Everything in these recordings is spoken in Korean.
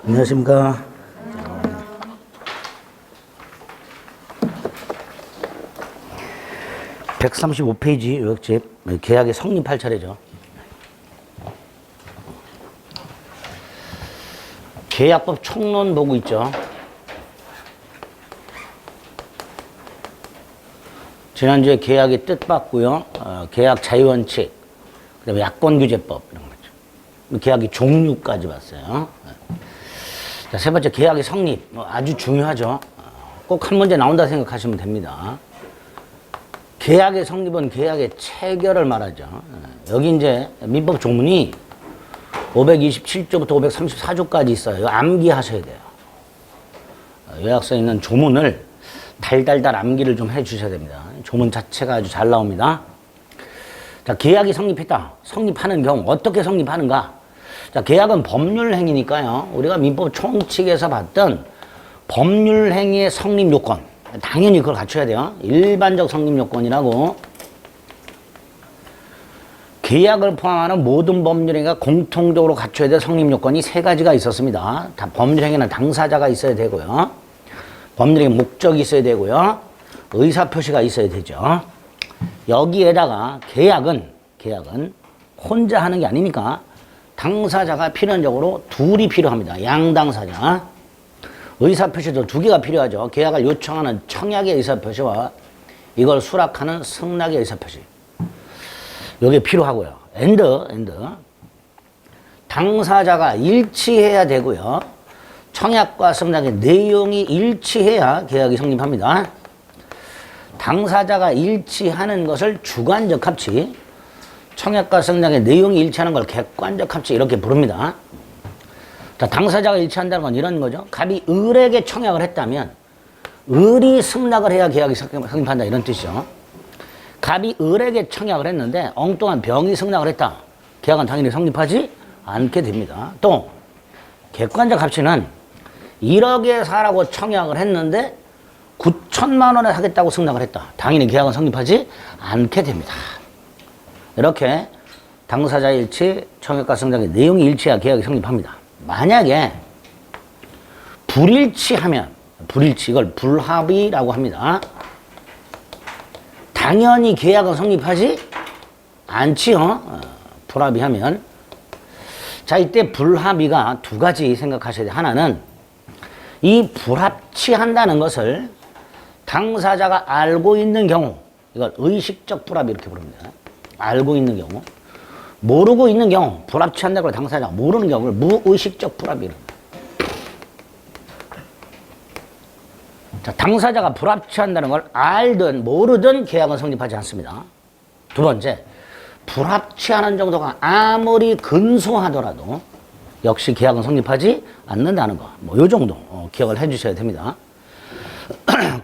안녕하십니까. 135페이지 요약집 계약의 성립할 차례죠. 계약법 총론 보고 있죠. 지난주에 계약의 뜻 봤고요. 계약 자유원칙, 그다음에 약관규제법 이런 거죠. 계약의 종류까지 봤어요. 자, 세 번째 계약의 성립, 아주 중요하죠. 꼭 한 문제 나온다 생각하시면 됩니다. 계약의 성립은 계약의 체결을 말하죠. 여기 이제 민법 조문이 527조부터 534조까지 있어요. 이거 암기하셔야 돼요. 요약서에 있는 조문을 달달달 암기를 좀 해주셔야 됩니다. 조문 자체가 아주 잘 나옵니다. 자, 계약이 성립했다. 성립하는 경우 어떻게 성립하는가? 자, 계약은 법률행위니까요. 우리가 민법 총칙에서 봤던 법률행위의 성립 요건, 당연히 그걸 갖춰야 돼요. 일반적 성립 요건이라고 계약을 포함하는 모든 법률행위가 공통적으로 갖춰야 될 성립 요건이 세 가지가 있었습니다. 다 법률행위는 당사자가 있어야 되고요. 법률행위 목적이 있어야 되고요. 의사표시가 있어야 되죠. 여기에다가 계약은 혼자 하는 게 아니니까 당사자가 필연적으로 둘이 필요합니다. 양당사자. 의사표시도 두 개가 필요하죠. 계약을 요청하는 청약의 의사표시와 이걸 수락하는 승낙의 의사표시. 이게 필요하고요. 엔드. 당사자가 일치해야 되고요. 청약과 승낙의 내용이 일치해야 계약이 성립합니다. 당사자가 일치하는 것을 주관적 합치, 청약과 승낙의 내용이 일치하는 걸 객관적 합치 이렇게 부릅니다. 자, 당사자가 일치한다는 건 이런 거죠. 갑이 을에게 청약을 했다면 을이 승낙을 해야 계약이 성립한다 이런 뜻이죠. 갑이 을에게 청약을 했는데 엉뚱한 병이 승낙을 했다. 계약은 당연히 성립하지 않게 됩니다. 또 객관적 합치는 1억에 사라고 청약을 했는데 9천만 원에 사겠다고 승낙을 했다. 당연히 계약은 성립하지 않게 됩니다. 이렇게 당사자 일치, 청약과 승낙의 내용이 일치해야 계약이 성립합니다. 만약에 불일치하면 이걸 불합의라고 합니다. 당연히 계약은 성립하지 않지요. 불합의하면. 자, 이때 불합의가 두 가지 생각하셔야 돼요. 하나는 이 불합치한다는 것을 당사자가 알고 있는 경우, 이걸 의식적 불합의 이렇게 부릅니다. 알고 있는 경우. 모르고 있는 경우, 불합치한다고 당사자가 모르는 경우를 무의식적 불합의를. 자, 당사자가 불합치한다는 걸 알든 모르든 계약은 성립하지 않습니다. 두 번째, 불합치하는 정도가 아무리 근소하더라도 역시 계약은 성립하지 않는다는 거. 요 정도 기억을 해 주셔야 됩니다.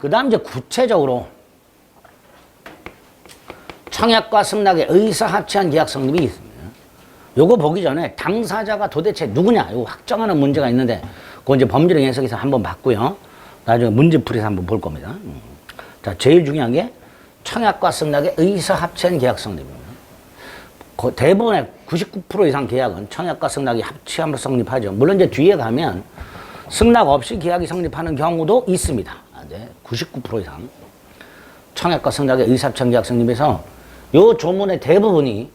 그 다음 이제 구체적으로 청약과 승낙의 의사합치한 계약 성립이 있습니다. 요거 보기 전에 당사자가 도대체 누구냐, 이거 확정하는 문제가 있는데, 그거 이제 법률행 해석에서 한번 봤고요. 나중에 문제풀이에서 한번 볼 겁니다. 자, 제일 중요한 게 청약과 승낙의 의사합치한 계약 성립입니다. 대부분의 99% 이상 계약은 청약과 승낙이 합치함으로 성립하죠. 물론 이제 뒤에 가면 승낙 없이 계약이 성립하는 경우도 있습니다. 99% 이상. 청약과 승낙의 의사합치한 계약 성립에서 요 조문의 대부분이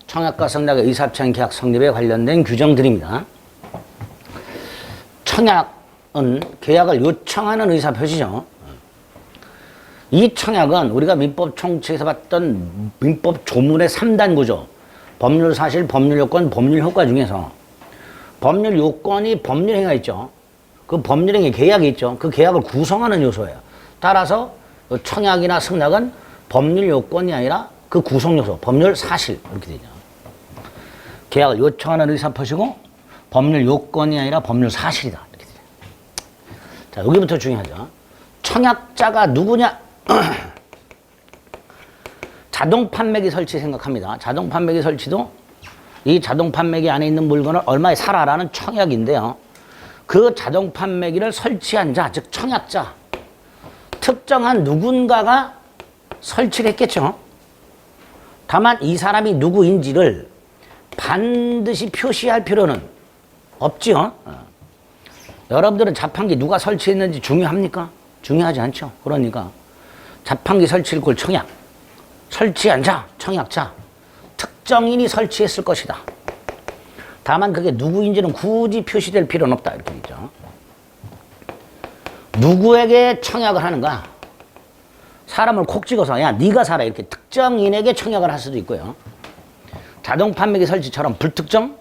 청약과 승낙의 의사합치한 계약 성립에 관련된 규정들입니다. 청약은 계약을 요청하는 의사표시죠. 이 청약은 우리가 민법 총칙에서 봤던 민법 조문의 3단 구조, 법률 사실, 법률 요건, 법률 효과 중에서 법률 요건이 법률행위가 있죠. 그 법률행위 계약이 있죠. 그 계약을 구성하는 요소예요. 따라서 청약이나 승낙은 법률 요건이 아니라 그 구성 요소, 법률 사실 이렇게 되죠. 계약을 요청하는 의사표시고 법률 요건이 아니라 법률 사실이다 이렇게 돼요. 자, 여기부터 중요하죠. 청약자가 누구냐? 자동 판매기 설치 생각합니다. 자동 판매기 설치도 이 자동 판매기 안에 있는 물건을 얼마에 사라라는 청약인데요. 그 자동 판매기를 설치한 자, 즉 청약자, 특정한 누군가가 설치를 했겠죠. 다만 이 사람이 누구인지를 반드시 표시할 필요는 없지요. 여러분들은 자판기 누가 설치했는지 중요합니까? 중요하지 않죠. 그러니까 자판기 설치를 꼴 청약. 설치한 자, 청약자. 특정인이 설치했을 것이다. 다만 그게 누구인지는 굳이 표시될 필요는 없다. 이렇게 되죠. 누구에게 청약을 하는가? 사람을 콕 찍어서 야 네가 사라 이렇게 특정인에게 청약을 할 수도 있고요. 자동 판매기 설치처럼 불특정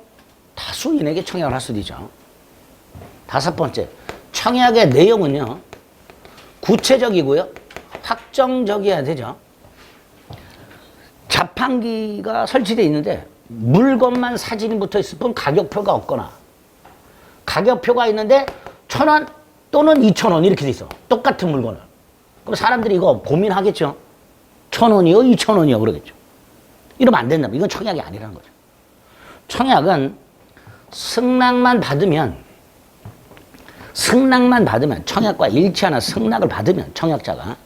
다수인에게 청약을 할 수도 있죠. 다섯 번째, 청약의 내용은요. 구체적이고요. 확정적이어야 되죠. 자판기가 설치되어 있는데 물건만 사진이 붙어 있을 뿐 가격표가 없거나 가격표가 있는데 1,000원 또는 2,000원 이렇게 돼 있어. 똑같은 물건을. 그럼 사람들이 이거 고민하겠죠. 1,000원이요? 2,000원이요? 그러겠죠. 이러면 안 된다. 이건 청약이 아니라는 거죠. 청약은 승낙만 받으면 청약과 일치하는 승낙을 받으면 청약자가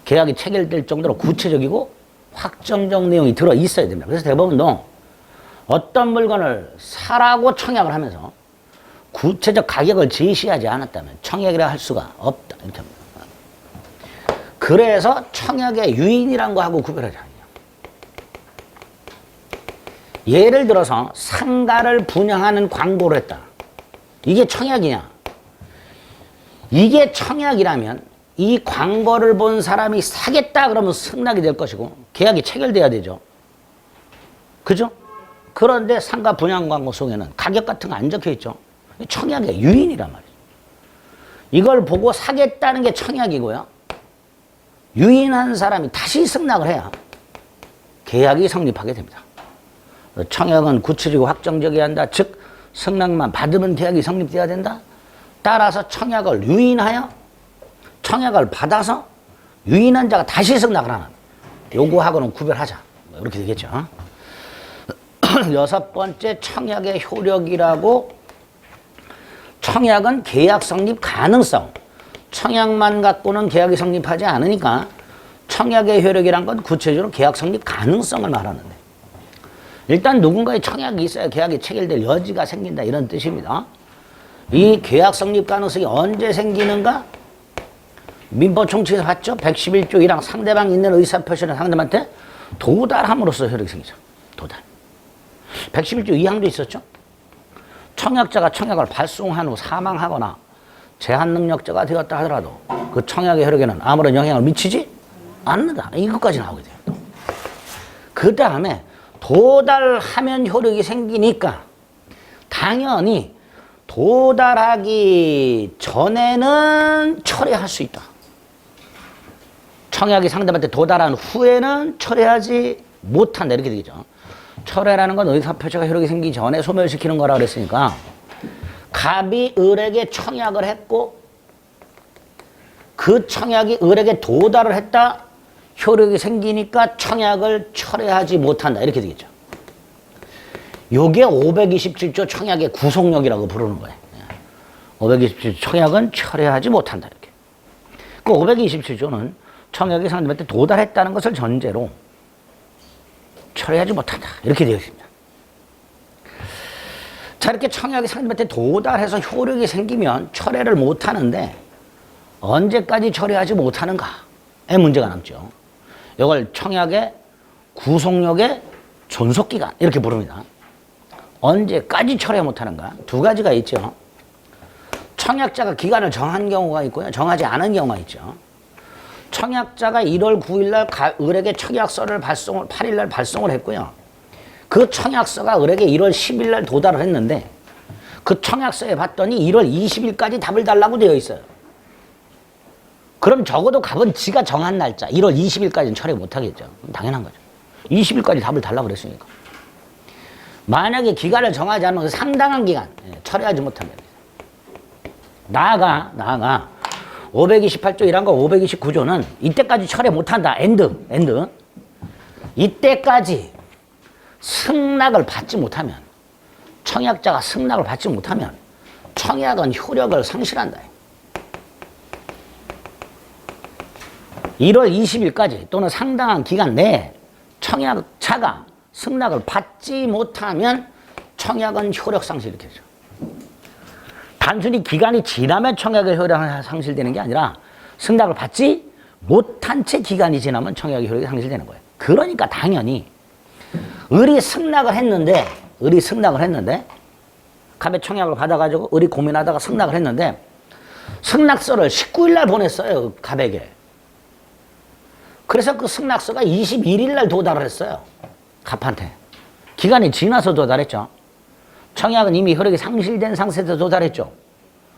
계약이 체결될 정도로 구체적이고 확정적 내용이 들어 있어야 됩니다. 그래서 대법원도 어떤 물건을 사라고 청약을 하면서 구체적 가격을 제시하지 않았다면 청약이라 할 수가 없다. 이렇게 합니다. 그래서 청약의 유인이란 거하고 구별하지 않아요. 예를 들어서 상가를 분양하는 광고를 했다. 이게 청약이냐? 이게 청약이라면 이 광고를 본 사람이 사겠다 그러면 승낙이 될 것이고 계약이 체결돼야 되죠. 그죠? 그런데 상가 분양 광고 속에는 가격 같은 거 안 적혀 있죠. 청약의 유인이란 말이죠. 이걸 보고 사겠다는 게 청약이고요. 유인한 사람이 다시 승낙을 해야 계약이 성립하게 됩니다. 청약은 구체적이고 확정적이어야 한다. 즉 승낙만 받으면 계약이 성립돼야 된다. 따라서 청약을 유인하여 청약을 받아서 유인한 자가 다시 승낙을 하는 요구하고는 구별하자. 이렇게 되겠죠. 여섯 번째 청약의 효력이라고 청약은 계약 성립 가능성. 청약만 갖고는 계약이 성립하지 않으니까 청약의 효력이란 건 구체적으로 계약 성립 가능성을 말하는데 일단 누군가의 청약이 있어야 계약이 체결될 여지가 생긴다 이런 뜻입니다. 이 계약 성립 가능성이 언제 생기는가? 민법 총칙에서 봤죠? 111조 1항 상대방이 있는 의사표시는 상대방한테 도달함으로써 효력이 생기죠. 도달. 111조 2항도 있었죠? 청약자가 청약을 발송한 후 사망하거나 제한능력자가 되었다 하더라도 그 청약의 효력에는 아무런 영향을 미치지 않는다. 이것까지 나오게 돼요. 그 다음에 도달하면 효력이 생기니까 당연히 도달하기 전에는 철회할 수 있다. 청약이 상대방한테 도달한 후에는 철회하지 못한다. 이렇게 되겠죠. 철회라는 건 의사표시가 효력이 생기기 전에 소멸시키는 거라 그랬으니까 갑이 을에게 청약을 했고 그 청약이 을에게 도달을 했다. 효력이 생기니까 청약을 철회하지 못한다. 이렇게 되겠죠. 요게 527조 청약의 구속력이라고 부르는 거예요. 527조 청약은 철회하지 못한다. 이렇게. 그 527조는 청약이 상대방한테 도달했다는 것을 전제로 철회하지 못한다. 이렇게 되어 있습니다. 자, 이렇게 청약이 상대방한테 도달해서 효력이 생기면 철회를 못하는데 언제까지 철회하지 못하는가에 문제가 남죠. 이걸 청약의 구속력의 존속기간 이렇게 부릅니다. 언제까지 철회 못하는가? 두 가지가 있죠. 청약자가 기간을 정한 경우가 있고요. 정하지 않은 경우가 있죠. 청약자가 1월 9일 날 을에게 청약서를 8일 날 발송을 했고요. 그 청약서가 을에게 1월 10일 날 도달을 했는데 그 청약서에 봤더니 1월 20일까지 답을 달라고 되어 있어요. 그럼 적어도 갑은 지가 정한 날짜 1월 20일까지는 철회 못하겠죠. 당연한 거죠. 20일까지 답을 달라고 그랬으니까. 만약에 기간을 정하지 않으면 상당한 기간 철회하지 못합니다. 나아가 528조 1항과 529조는 이때까지 철회 못한다. 엔드. 이때까지 승낙을 받지 못하면 청약자가 승낙을 받지 못하면 청약은 효력을 상실한다. 1월 20일까지 또는 상당한 기간 내에 청약자가 승낙을 받지 못하면 청약은 효력 상실 이렇게 되죠. 단순히 기간이 지나면 청약의 효력이 상실되는 게 아니라 승낙을 받지 못한 채 기간이 지나면 청약의 효력이 상실되는 거예요. 그러니까 당연히 을이 승낙을 했는데 갑에 청약을 받아가지고 을이 고민하다가 승낙을 했는데 승낙서를 19일 날 보냈어요. 갑에게. 그래서 그 승낙서가 21일 날 도달을 했어요. 갑한테. 기간이 지나서 도달했죠. 청약은 이미 효력이 상실된 상태에서 도달했죠.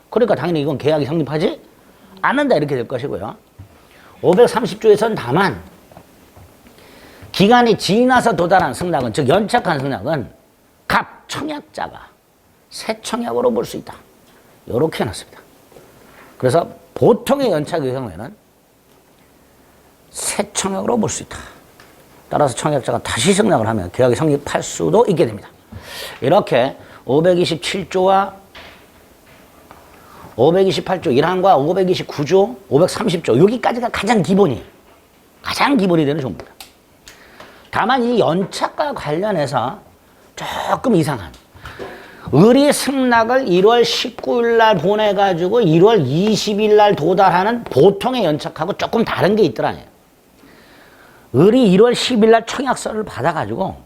그러니까 당연히 이건 계약이 성립하지 않는다 이렇게 될 것이고요. 530조에서는 다만 기간이 지나서 도달한 승낙은, 즉 연착한 승낙은 갑 청약자가 새 청약으로 볼 수 있다. 이렇게 해놨습니다. 그래서 보통의 연착의 경우에는 새 청약으로 볼 수 있다. 따라서 청약자가 다시 승낙을 하면 계약이 성립할 수도 있게 됩니다. 이렇게 527조와 528조 1항과 529조, 530조 여기까지가 가장 기본이 되는 종목입니다. 다만 이 연착과 관련해서 조금 이상한, 을이 승낙을 1월 19일 날 보내가지고 1월 20일 날 도달하는 보통의 연착하고 조금 다른 게 있더라고요. 을이 1월 10일 날 청약서를 받아가지고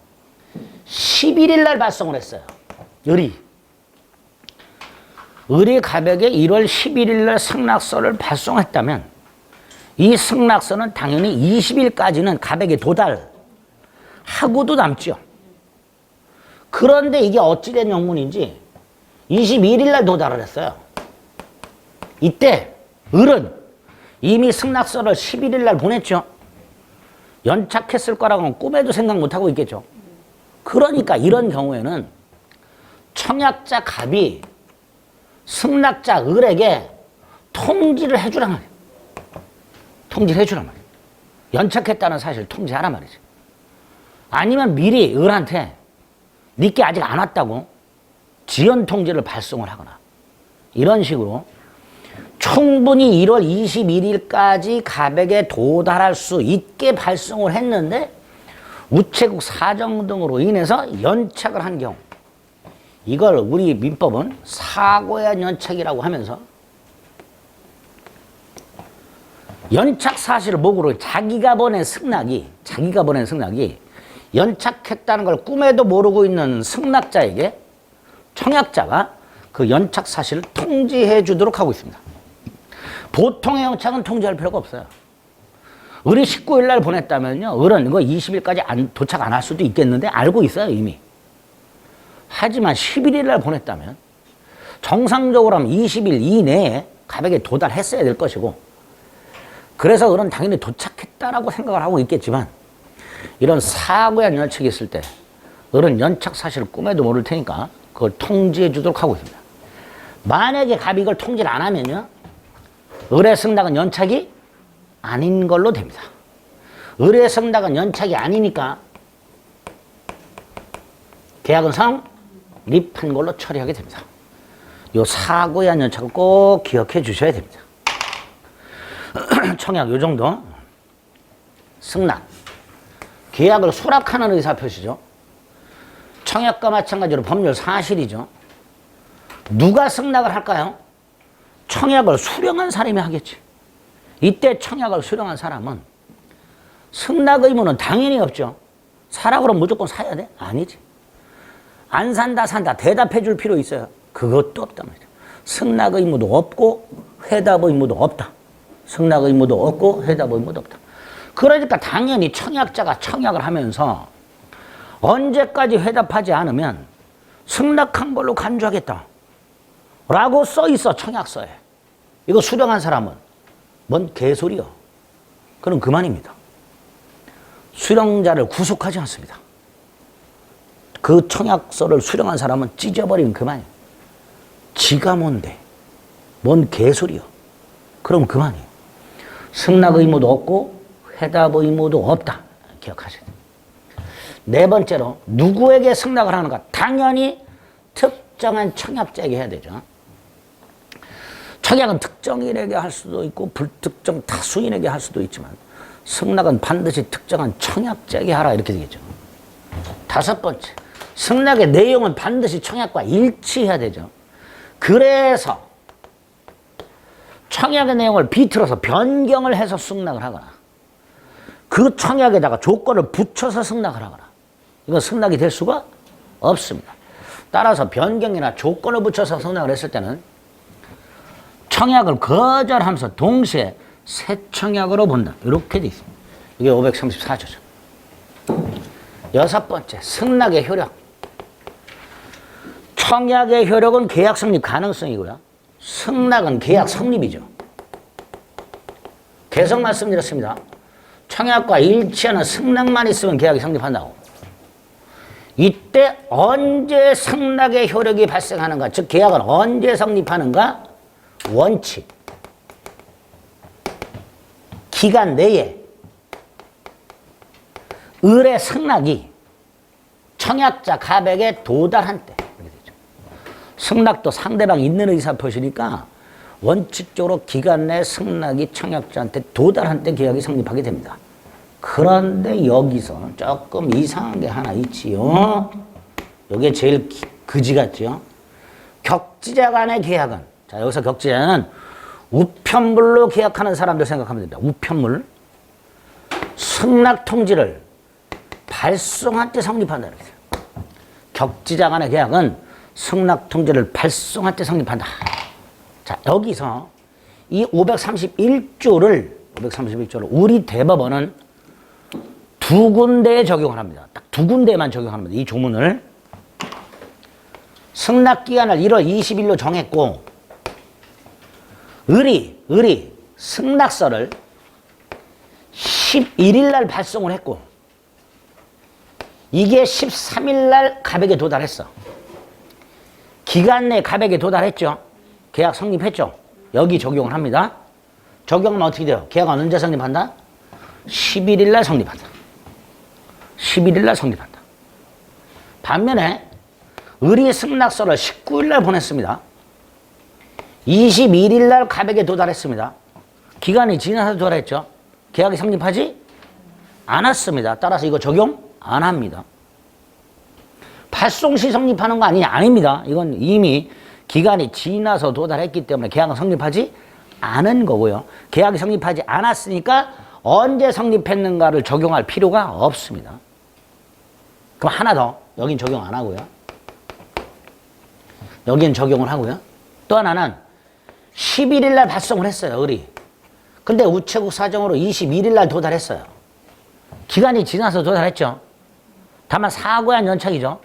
11일 날 발송을 했어요. 을이 갑에게 1월 11일 날 승낙서를 발송했다면 이 승낙서는 당연히 20일까지는 갑에게 도달하고도 남죠. 그런데 이게 어찌된 영문인지 21일 날 도달을 했어요. 이때 을은 이미 승낙서를 11일 날 보냈죠. 연착했을 거라고는 꿈에도 생각 못하고 있겠죠. 그러니까 이런 경우에는 청약자 갑이 승낙자 을에게 통지를 해주란 말이에요. 통지를 해주란 말이에요. 연착했다는 사실을 통지하란 말이죠. 아니면 미리 을한테 니께 아직 안 왔다고 지연 통지를 발송을 하거나 이런 식으로 충분히 1월 21일까지 갑에게 도달할 수 있게 발송을 했는데 우체국 사정 등으로 인해서 연착을 한 경우, 이걸 우리 민법은 사고한 연착이라고 하면서 연착 사실을 목으로 자기가 보낸 승낙이 연착했다는 걸 꿈에도 모르고 있는 승낙자에게 청약자가 그 연착 사실을 통지해 주도록 하고 있습니다. 보통의 연착은 통지할 필요가 없어요. 을이 19일 날 보냈다면요, 을은 이거 20일까지 도착 안 할 수도 있겠는데 알고 있어요, 이미. 하지만 11일 날 보냈다면 정상적으로 하면 20일 이내에 갑에게 도달했어야 될 것이고, 그래서 을은 당연히 도착했다라고 생각을 하고 있겠지만 이런 사고한 연착이 있을 때 을은 연착 사실을 꿈에도 모를 테니까 그걸 통지해 주도록 하고 있습니다. 만약에 갑이 이걸 통지를 안 하면요, 을의 승낙은 연착이 아닌 걸로 됩니다. 을의 승낙은 연착이 아니니까 계약은 성립한 걸로 처리하게 됩니다. 요 사고의 한 연착을 꼭 기억해 주셔야 됩니다. 청약 요 정도. 승낙. 계약을 수락하는 의사표시죠. 청약과 마찬가지로 법률 사실이죠. 누가 승낙을 할까요? 청약을 수령한 사람이 하겠지. 이때 청약을 수령한 사람은 승낙 의무는 당연히 없죠. 사라 그러면 무조건 사야 돼? 아니지. 안 산다 대답해 줄 필요 있어요? 그것도 없단 말이죠. 승낙 의무도 없고 회답 의무도 없다. 승낙 의무도 없고 회답 의무도 없다. 그러니까 당연히 청약자가 청약을 하면서 언제까지 회답하지 않으면 승낙한 걸로 간주하겠다 라고 써 있어, 청약서에. 이거 수령한 사람은 뭔 개소리요. 그럼 그만입니다. 수령자를 구속하지 않습니다. 그 청약서를 수령한 사람은 찢어버리면 그만이에요. 지가 뭔데? 뭔 개소리요. 그럼 그만이에요. 승낙 의무도 없고 회답 의무도 없다. 기억하셔야 돼요. 네 번째로 누구에게 승낙을 하는가? 당연히 특정한 청약자에게 해야 되죠. 청약은 특정인에게 할 수도 있고 불특정 다수인에게 할 수도 있지만 승낙은 반드시 특정한 청약자에게 하라 이렇게 되겠죠. 다섯 번째, 승낙의 내용은 반드시 청약과 일치해야 되죠. 그래서 청약의 내용을 비틀어서 변경을 해서 승낙을 하거나 그 청약에다가 조건을 붙여서 승낙을 하거나 이건 승낙이 될 수가 없습니다. 따라서 변경이나 조건을 붙여서 승낙을 했을 때는 청약을 거절하면서 동시에 새 청약으로 본다. 이렇게 돼 있습니다. 이게 534조죠. 여섯 번째, 승낙의 효력. 청약의 효력은 계약 성립 가능성이고요. 승낙은 계약 성립이죠. 계속 말씀드렸습니다. 청약과 일치하는 승낙만 있으면 계약이 성립한다고. 이때 언제 승낙의 효력이 발생하는가, 즉 계약은 언제 성립하는가? 원칙. 기간 내에 의뢰 승낙이 청약자 가백에 도달한 때. 승낙도 상대방이 있는 의사표시니까 원칙적으로 기간 내 승낙이 청약자한테 도달한 때 계약이 성립하게 됩니다. 그런데 여기서 조금 이상한 게 하나 있지요. 이게 제일 그지 같죠. 격지자 간의 계약은, 자 여기서 격지자는 우편물로 계약하는 사람들 생각하면 됩니다. 우편물. 승낙 통지를 발송할 때 성립한다. 격지자 간의 계약은 승낙 통지를 발송할 때 성립한다. 자, 여기서 이 531조를 우리 대법원은 두 군데에 적용을 합니다. 딱 두 군데에만 적용합니다. 이 조문을. 승낙 기간을 1월 20일로 정했고 을이 승낙서를 11일 날 발송을 했고 이게 13일 날 가백에 도달했어. 기간 내 가백에 도달했죠. 계약 성립했죠. 여기 적용을 합니다. 적용하면 어떻게 돼요? 계약은 언제 성립한다? 11일 날 성립한다. 11일 날 성립한다. 반면에 을이 승낙서를 19일 날 보냈습니다. 21일 날 가백에 도달했습니다. 기간이 지나서 도달했죠. 계약이 성립하지 않았습니다. 따라서 이거 적용 안 합니다. 발송 시 성립하는 거 아니냐? 아닙니다. 이건 이미 기간이 지나서 도달했기 때문에 계약은 성립하지 않은 거고요. 계약이 성립하지 않았으니까 언제 성립했는가를 적용할 필요가 없습니다. 그럼 하나 더. 여긴 적용 안 하고요. 여긴 적용을 하고요. 또 하나는 11일 날 발송을 했어요. 을이. 근데 우체국 사정으로 21일 날 도달했어요. 기간이 지나서 도달했죠. 다만 사고한 연착이죠.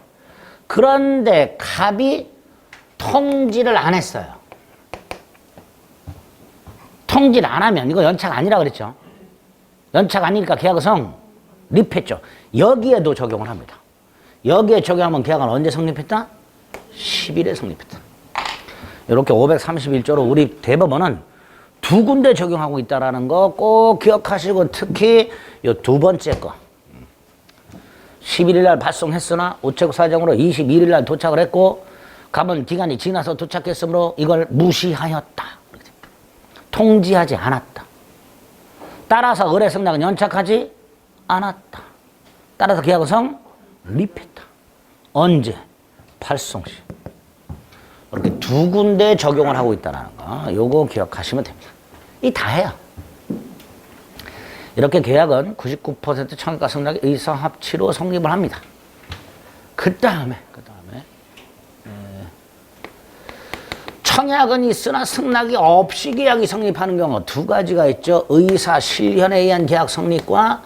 그런데 갑이 통지를 안 했어요. 통지를 안 하면 이거 연착 아니라 그랬죠. 연착 아니니까 계약은 성립했죠. 여기에도 적용을 합니다. 여기에 적용하면 계약은 언제 성립했다? 10일에 성립했다. 이렇게 531조로 우리 대법원은 두 군데 적용하고 있다는 거 꼭 기억하시고 특히 이 두 번째 거. 11일 날 발송했으나 우체국 사정으로 21일 날 도착을 했고 갑은 기간이 지나서 도착했으므로 이걸 무시하였다. 통지하지 않았다. 따라서 의뢰 승낙은 연착하지 않았다. 따라서 계약은 성립했다. 언제? 발송 시. 이렇게 두 군데 적용을 하고 있다는 거 요거 기억하시면 됩니다. 이 다예요. 이렇게 계약은 99% 청약과 승낙이 의사합치로 성립을 합니다. 그 다음에 청약은 있으나 승낙이 없이 계약이 성립하는 경우 두 가지가 있죠. 의사 실현에 의한 계약 성립과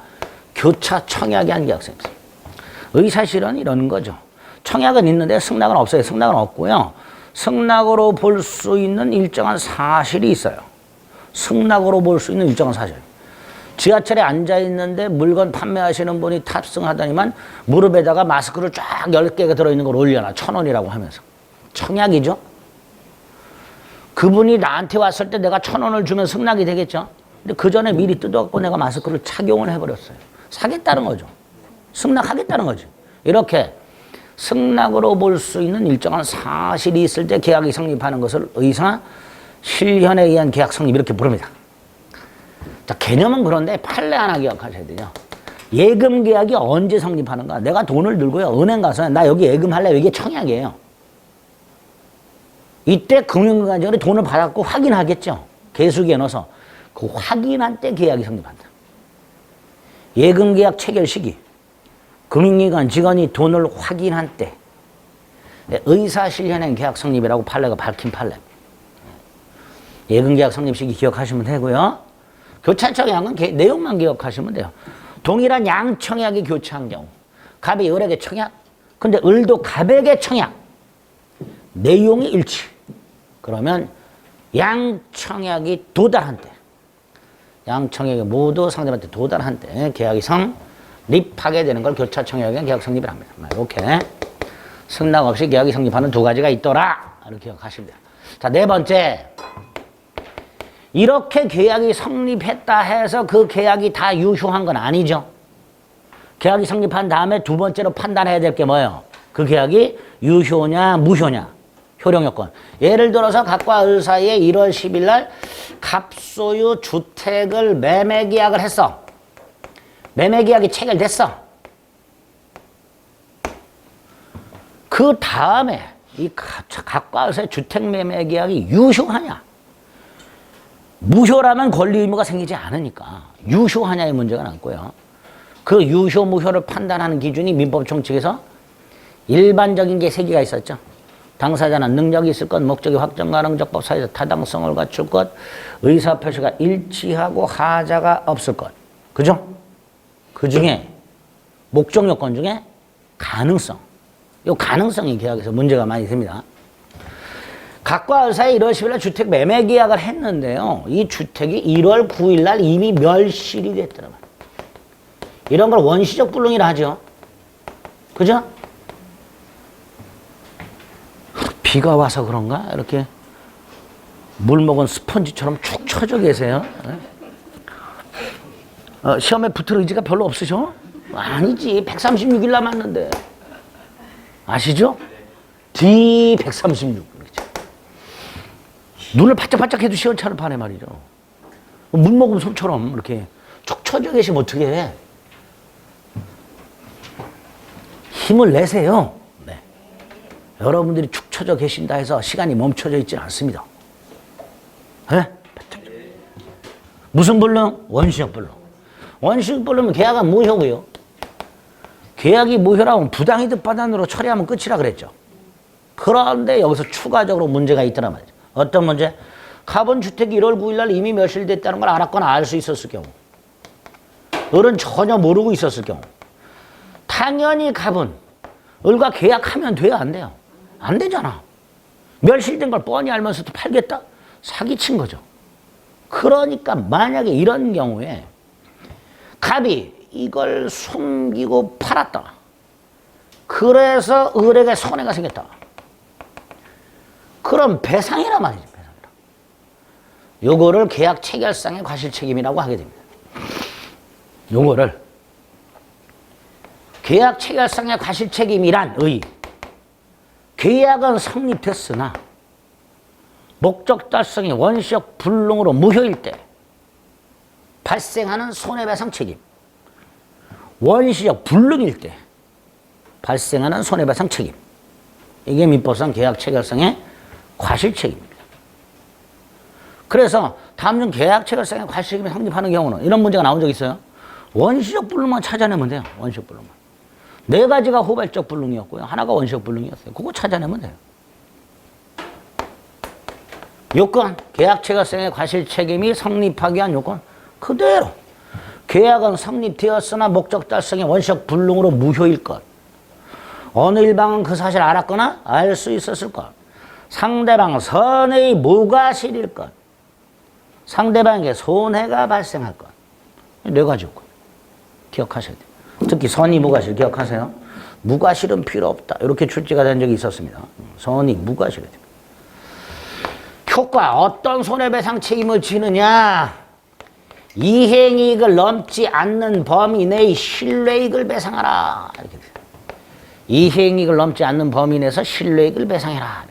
교차 청약에 의한 계약 성립. 의사 실현은 이런 거죠. 청약은 있는데 승낙은 없어요. 승낙은 없고요. 승낙으로 볼 수 있는 일정한 사실이 있어요. 승낙으로 볼 수 있는 일정한 사실. 지하철에 앉아있는데 물건 판매하시는 분이 탑승하더니만 무릎에다가 마스크를 쫙 10개가 들어있는 걸 올려놔. 1,000원이라고 하면서. 청약이죠. 그분이 나한테 왔을 때 내가 1,000원을 주면 승낙이 되겠죠. 근데 그 전에 미리 뜯어갖고 내가 마스크를 착용을 해버렸어요. 사겠다는 거죠. 승낙하겠다는 거죠. 이렇게 승낙으로 볼 수 있는 일정한 사실이 있을 때 계약이 성립하는 것을 의사 실현에 의한 계약 성립 이렇게 부릅니다. 자, 개념은 그런데 판례 하나 기억하셔야 돼요. 예금 계약이 언제 성립하는가? 내가 돈을 들고요. 은행 가서 나 여기 예금할래. 이게 청약이에요. 이때 금융기관장이 돈을 받았고 확인하겠죠. 계수기에 넣어서 그 확인한 때 계약이 성립한다. 예금계약 체결 시기, 금융기관 직원이 돈을 확인한 때 의사실현행 계약 성립이라고 판례가 밝힌 판례. 예금계약 성립 시기 기억하시면 되고요. 교차청약은 내용만 기억하시면 돼요. 동일한 양청약이 교차한 경우, 갑이 을에게 청약, 근데 을도 갑에게 청약, 내용이 일치. 그러면 양청약이 도달한 때, 양청약이 모두 상대방한테 도달한 때 계약이 성립하게 되는 걸 교차청약의 계약 성립을 합니다. 이렇게 승낙 없이 계약이 성립하는 두 가지가 있더라. 이렇게 기억하시면 돼요. 자, 네 번째. 이렇게 계약이 성립했다 해서 그 계약이 다 유효한 건 아니죠. 계약이 성립한 다음에 두 번째로 판단해야 될 게 뭐예요? 그 계약이 유효냐 무효냐. 효력 요건. 예를 들어서 갑과 을 사이에 1월 10일 날 갑소유 주택을 매매 계약을 했어. 매매 계약이 체결됐어. 그 다음에 이 갑과 을 사이 주택 매매 계약이 유효하냐? 무효라면 권리 의무가 생기지 않으니까 유효하냐의 문제가 남고요. 그 유효 무효를 판단하는 기준이 민법총 측에서 일반적인 게 세 개가 있었죠. 당사자는 능력이 있을 것, 목적이 확정 가능적법 사이에서 타당성을 갖출 것, 의사표시가 일치하고 하자가 없을 것. 그죠? 그 중에 목적 요건 중에 가능성. 이 가능성이 계약에서 문제가 많이 됩니다. 갑과 을 사이 1월 10일 날 주택 매매 계약을 했는데요. 이 주택이 1월 9일 날 이미 멸실이 됐더라고요. 이런 걸 원시적 불능이라 하죠. 그죠? 비가 와서 그런가? 이렇게 물 먹은 스펀지처럼 축 처져 계세요. 시험에 붙을 의지가 별로 없으셔? 아니지. 136일 남았는데. 아시죠? D136. 눈을 바짝바짝 해도 시원찮을 판에 말이죠. 물 먹은 손처럼 이렇게 축 처져 계시면 어떻게 해? 힘을 내세요. 네. 여러분들이 축 처져 계신다 해서 시간이 멈춰져 있지는 않습니다. 네? 무슨 불능? 원시적 불능. 원시적 불능은 계약은 무효고요. 계약이 무효라면 부당이득 반환으로 처리하면 끝이라 그랬죠. 그런데 여기서 추가적으로 문제가 있더란 말이죠. 어떤 문제? 갑은 주택이 1월 9일 날 이미 멸실됐다는 걸 알았거나 알 수 있었을 경우, 을은 전혀 모르고 있었을 경우, 당연히 갑은 을과 계약하면 돼요, 안 돼요? 안 되잖아. 멸실된 걸 뻔히 알면서도 팔겠다? 사기친 거죠. 그러니까 만약에 이런 경우에 갑이 이걸 숨기고 팔았다. 그래서 을에게 손해가 생겼다. 그럼 배상이란 말이죠. 배상이라. 요거를 계약 체결상의 과실책임이라고 하게 됩니다. 요거를 계약 체결상의 과실책임이란 계약은 성립됐으나 목적 달성이 원시적 불능으로 무효일 때 발생하는 손해배상 책임, 원시적 불능일 때 발생하는 손해배상 책임, 이게 민법상 계약 체결상의 과실책임입니다. 그래서 다음 중 계약 체결상의 과실책임이 성립하는 경우는 이런 문제가 나온 적 있어요. 원시적 불능만 찾아내면 돼요. 원시적 불능만. 네 가지가 후발적 불능이었고요. 하나가 원시적 불능이었어요. 그거 찾아내면 돼요. 요건, 계약 체결상의 과실책임이 성립하기 위한 요건 그대로. 계약은 성립되었으나 목적 달성의 원시적 불능으로 무효일 것. 어느 일방은 그 사실을 알았거나 알 수 있었을 것. 상대방 선의 무과실일 것. 상대방에게 손해가 발생할 것. 네 가지 요건. 기억하셔야 돼요. 특히 선의 무과실 기억하세요. 무과실은 필요 없다. 이렇게 출제가 된 적이 있었습니다. 선의 무과실이 됩니다. 효과, 어떤 손해배상 책임을 지느냐? 이행이익을 넘지 않는 범위 내의 신뢰이익을 배상하라. 이렇게 돼요. 이행이익을 넘지 않는 범위 내에서 신뢰이익을 배상해라.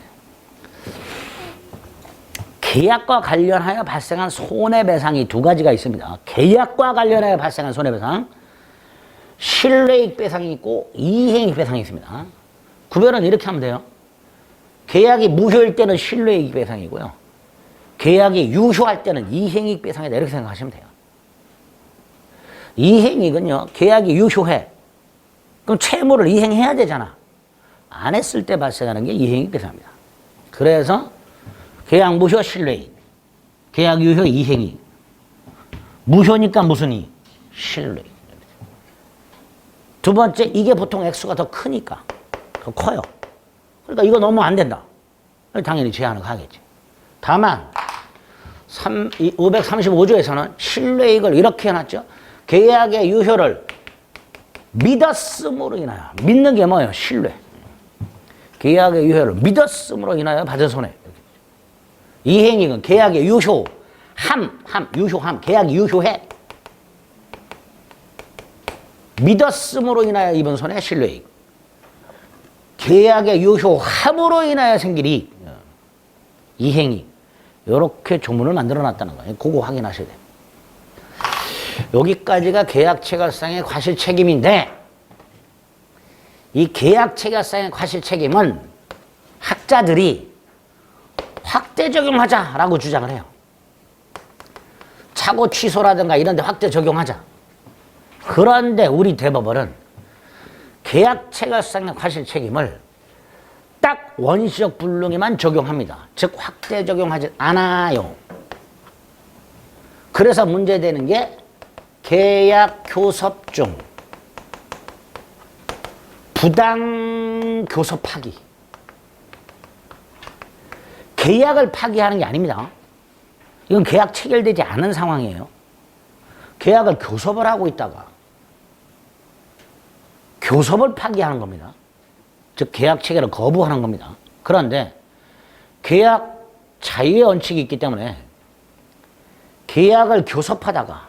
계약과 관련하여 발생한 손해배상이 두 가지가 있습니다. 계약과 관련하여 발생한 손해배상, 신뢰이익 배상이 있고 이행이익 배상이 있습니다. 구별은 이렇게 하면 돼요. 계약이 무효일 때는 신뢰이익 배상이고요. 계약이 유효할 때는 이행이익 배상이다. 이렇게 생각하시면 돼요. 이행이익은요, 계약이 유효해. 그럼 채무를 이행해야 되잖아. 안 했을 때 발생하는 게 이행이익 배상입니다. 그래서 계약 무효 신뢰이익, 계약 유효 이행이익. 무효니까 무슨 이익? 신뢰이익. 두 번째, 이게 보통 액수가 더 크니까, 더 커요. 그러니까 이거 너무 안 된다. 당연히 제한을 하겠지. 다만 535조에서는 신뢰이익을 이렇게 해놨죠. 계약의 유효를 믿었음으로 인하여. 믿는 게 뭐예요? 신뢰. 계약의 유효를 믿었음으로 인하여 받은 손해. 이행이익은 계약의 유효함, 유효함. 계약이 유효해. 믿었음으로 인하여 입은 손해, 신뢰이익. 계약의 유효함으로 인하여 생길 이익, 이행이익. 이렇게 조문을 만들어 놨다는 거예요. 그거 확인하셔야 돼요. 여기까지가 계약체결상의 과실책임인데, 이 계약체결상의 과실책임은 학자들이 확대 적용하자라고 주장을 해요. 차고 취소라든가 이런 데 확대 적용하자. 그런데 우리 대법원은 계약체결상의 과실책임을 딱 원시적 불능에만 적용합니다. 즉 확대 적용하지 않아요. 그래서 문제되는 게 계약 교섭 중 부당 교섭 파기. 계약을 파기하는 게 아닙니다. 이건 계약 체결되지 않은 상황이에요. 계약을 교섭을 하고 있다가 교섭을 파기하는 겁니다. 즉 계약 체결을 거부하는 겁니다. 그런데 계약 자유의 원칙이 있기 때문에 계약을 교섭하다가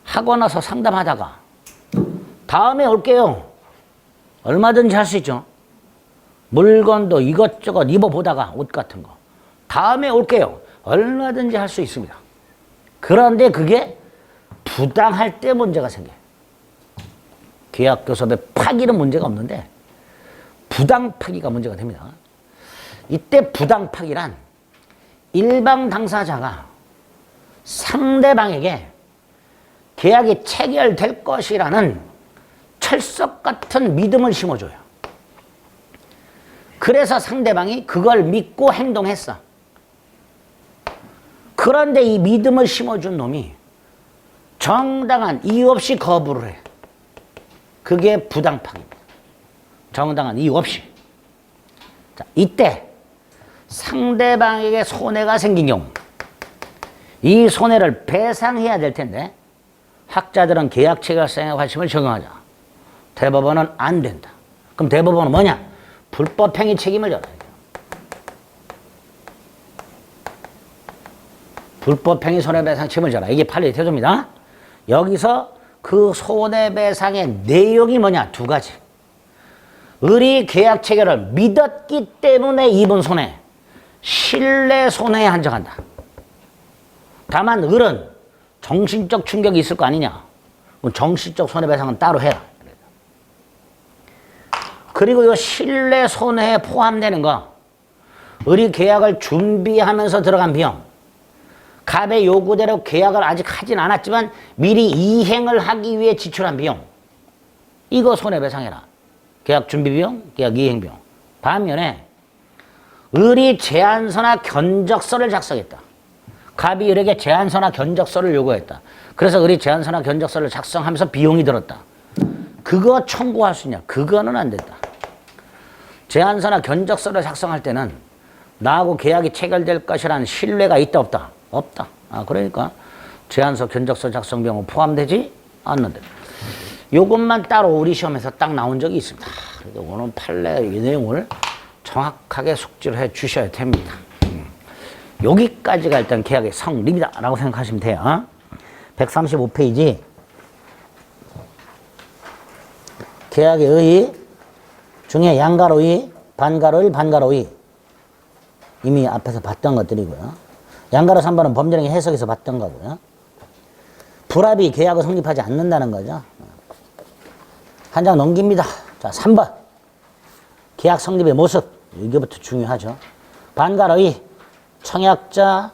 하고 나서 상담하다가 다음에 올게요. 얼마든지 할 수 있죠. 물건도 이것저것 입어보다가 옷 같은 거 다음에 올게요. 얼마든지 할 수 있습니다. 그런데 그게 부당할 때 문제가 생겨요. 계약 교섭의 파기는 문제가 없는데 부당 파기가 문제가 됩니다. 이때 부당 파기란 일방 당사자가 상대방에게 계약이 체결될 것이라는 철석 같은 믿음을 심어줘요. 그래서 상대방이 그걸 믿고 행동했어. 그런데 이 믿음을 심어준 놈이 정당한 이유 없이 거부를 해. 그게 부당파기입니다. 정당한 이유 없이. 자, 이때 상대방에게 손해가 생긴 경우 이 손해를 배상해야 될 텐데 학자들은 계약체결상의 관심을 적용하자. 대법원은 안 된다. 그럼 대법원은 뭐냐? 불법행위 책임을 져라. 불법행위 손해배상 책임을 져라. 이게 판례의 태도입니다. 여기서 그 손해배상의 내용이 뭐냐? 두 가지. 을이 계약 체결을 믿었기 때문에 입은 손해, 신뢰 손해에 한정한다. 다만 을은 정신적 충격이 있을 거 아니냐? 정신적 손해배상은 따로 해라. 그리고 이 신뢰 손해에 포함되는 거, 을이 계약을 준비하면서 들어간 비용, 갑의 요구대로 계약을 아직 하진 않았지만 미리 이행을 하기 위해 지출한 비용, 이거 손해배상해라. 계약 준비비용, 계약 이행비용. 반면에 을이 제안서나 견적서를 작성했다. 갑이 을에게 제안서나 견적서를 요구했다. 그래서 을이 제안서나 견적서를 작성하면서 비용이 들었다. 그거 청구할 수 있냐? 그거는 안 된다. 제안서나 견적서를 작성할 때는 나하고 계약이 체결될 것이라는 신뢰가 있다 없다? 없다. 그러니까 제안서 견적서 작성 비용은 포함되지 않는데 요것만 따로 우리 시험에서 딱 나온 적이 있습니다. 그래서 오늘 판례 이 내용을 정확하게 숙지를 해 주셔야 됩니다. 여기까지가 일단 계약의 성립이다 라고 생각하시면 돼요. 135페이지 계약의 의의 중에 양가로의, 반가로의, 반가로의 이미 앞에서 봤던 것들이고요. 양가로 3번은 법률행위 해석에서 봤던 거고요. 불합의 계약을 성립하지 않는다는 거죠. 한 장 넘깁니다. 자, 3번 계약 성립의 모습. 이게부터 중요하죠. 반가로이 청약자,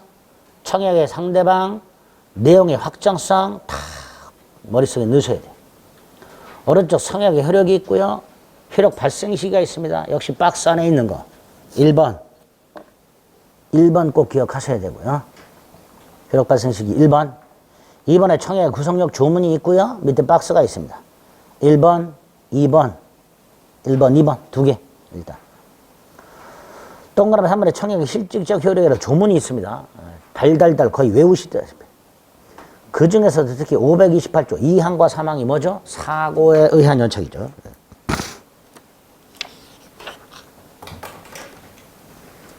청약의 상대방, 내용의 확정성 다 머릿속에 넣으셔야 돼요. 오른쪽 청약의 효력이 있고요. 효력 발생 시기가 있습니다. 역시 박스 안에 있는 거. 1번. 1번 꼭 기억하셔야 되고요. 효력 발생 시기 1번. 2번에 청약의 구성력 조문이 있고요. 밑에 박스가 있습니다. 1번, 2번, 1번, 2번 두 개 일단. 동그라미 3번에 청약의 실질적 효력이라 조문이 있습니다. 달달달 거의 외우시다시피. 그 중에서도 특히 528조 2항과 3항이 뭐죠? 사고에 의한 연착이죠.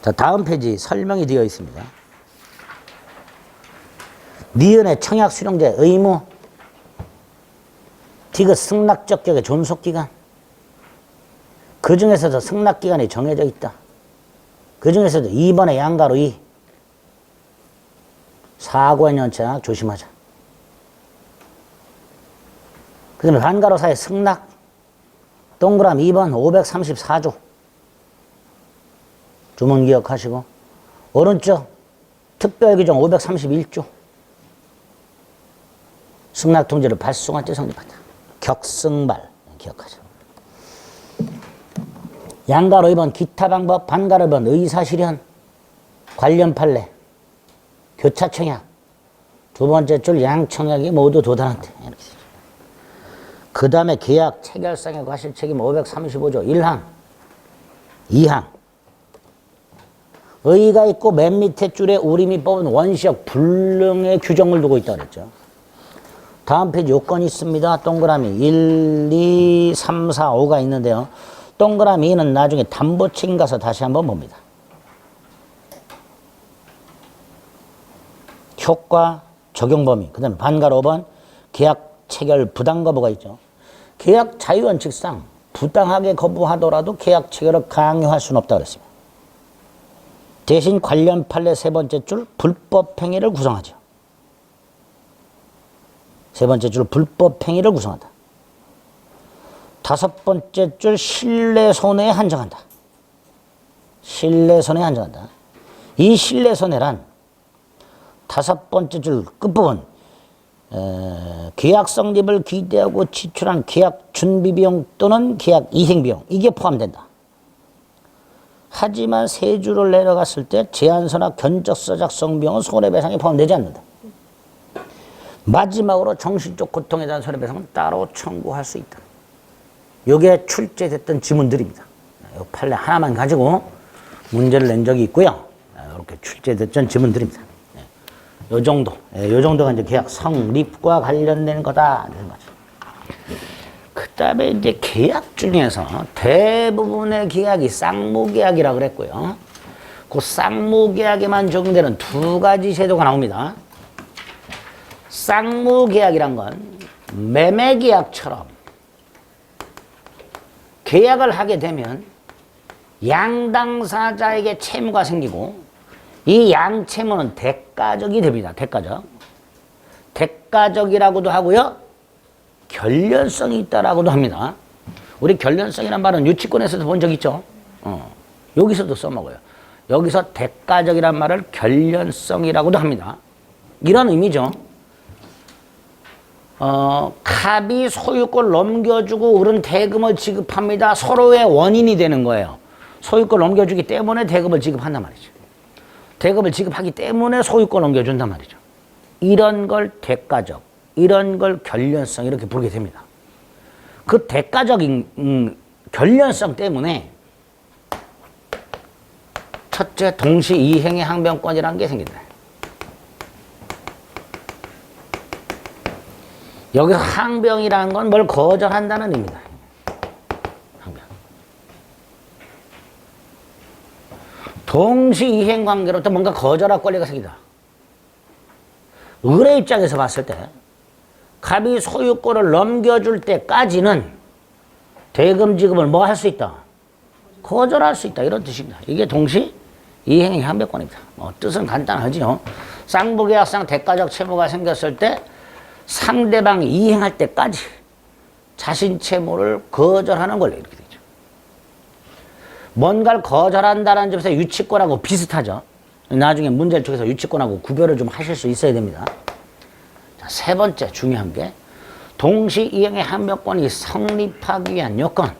자, 다음 페이지 설명이 되어 있습니다. 니은의 청약 수령제 의무, 디귿 승낙적 격의 존속기간, 그 중에서도 승낙기간이 정해져 있다. 그 중에서도 2번의 양가로 2, 사고의 연착 조심하자. 그 다음에 반가로 사의 승낙, 동그라미 2번 534조 주문 기억하시고, 오른쪽 특별규정 531조 승낙통지를 발송할 때 성립한다. 격승발 기억하죠. 양가로 2번 기타 방법, 반가로 2번 의사실현, 관련 판례, 교차청약, 두 번째 줄 양청약이 모두 도달한대. 이렇게 되죠. 그 다음에 계약 체결상의 과실책임 535조 1항, 2항. 의의가 있고 맨 밑에 줄에 우림이 뽑은 원시적 불능의 규정을 두고 있다고 그랬죠. 다음 페이지 요건이 있습니다. 동그라미 1, 2, 3, 4, 5가 있는데요. 동그라미 2는 나중에 담보책임 가서 다시 한번 봅니다. 효과, 적용 범위, 그 다음에 반가로 5번 계약 체결 부당 거부가 있죠. 계약 자유원칙상 부당하게 거부하더라도 계약 체결을 강요할 수는 없다고 그랬습니다. 대신 관련 판례 세 번째 줄 불법 행위를 구성하죠. 세 번째 줄 불법 행위를 구성한다. 다섯 번째 줄 신뢰손해에 한정한다. 신뢰손해에 한정한다. 이 신뢰손해란 다섯 번째 줄 끝부분 계약 성립을 기대하고 지출한 계약 준비비용 또는 계약 이행비용 이게 포함된다. 하지만 세 줄을 내려갔을 때 제안서나 견적서 작성 비용은 손해배상에 포함되지 않는다. 마지막으로 정신적 고통에 대한 손해배상은 따로 청구할 수 있다. 이게 출제됐던 지문들입니다. 이 판례 하나만 가지고 문제를 낸 적이 있고요. 이렇게 출제됐던 지문들입니다. 요 정도, 요 정도가 이제 계약 성립과 관련된 거다. 그 다음에 이제 계약 중에서 대부분의 계약이 쌍무계약이라고 그랬고요. 그 쌍무계약에만 적용되는 두 가지 제도가 나옵니다. 쌍무계약이란 건 매매계약처럼 계약을 하게 되면 양당사자에게 채무가 생기고 이 양채무는 대가적이 됩니다. 대가적. 대가적이라고도 하고요. 결련성이 있다라고도 합니다. 우리 결련성이란 말은 유치권에서도 본 적 있죠. 여기서도 써먹어요. 여기서 대가적이란 말을 결련성이라고도 합니다. 이런 의미죠. 갑이 소유권 넘겨주고 을은 대금을 지급합니다. 서로의 원인이 되는 거예요. 소유권 넘겨주기 때문에 대금을 지급한단 말이죠. 대금을 지급하기 때문에 소유권 넘겨준단 말이죠. 이런 걸 대가적, 이런 걸 결련성 이렇게 부르게 됩니다. 그 대가적인 결련성 때문에 첫째 동시 이행의 항변권이라는 게 생긴다. 여기서 항변이라는 건 뭘 거절한다는 의미다. 항변. 동시 이행 관계로부터 뭔가 거절할 권리가 생기다. 을의 입장에서 봤을 때 갑이 소유권을 넘겨줄 때까지는 대금 지급을 뭐 할 수 있다? 거절할 수 있다. 이런 뜻입니다. 이게 동시 이행의 항변권입니다. 뜻은 간단하지요. 쌍부계약상 대가적 채무가 생겼을 때 상대방이 이행할 때까지 자신 채무를 거절하는 권리 이렇게 되죠. 뭔가를 거절한다는 점에서 유치권하고 비슷하죠. 나중에 문제를 통해서 유치권하고 구별을 좀 하실 수 있어야 됩니다. 자, 세 번째 중요한 게 동시이행의 항변권이 성립하기 위한 요건.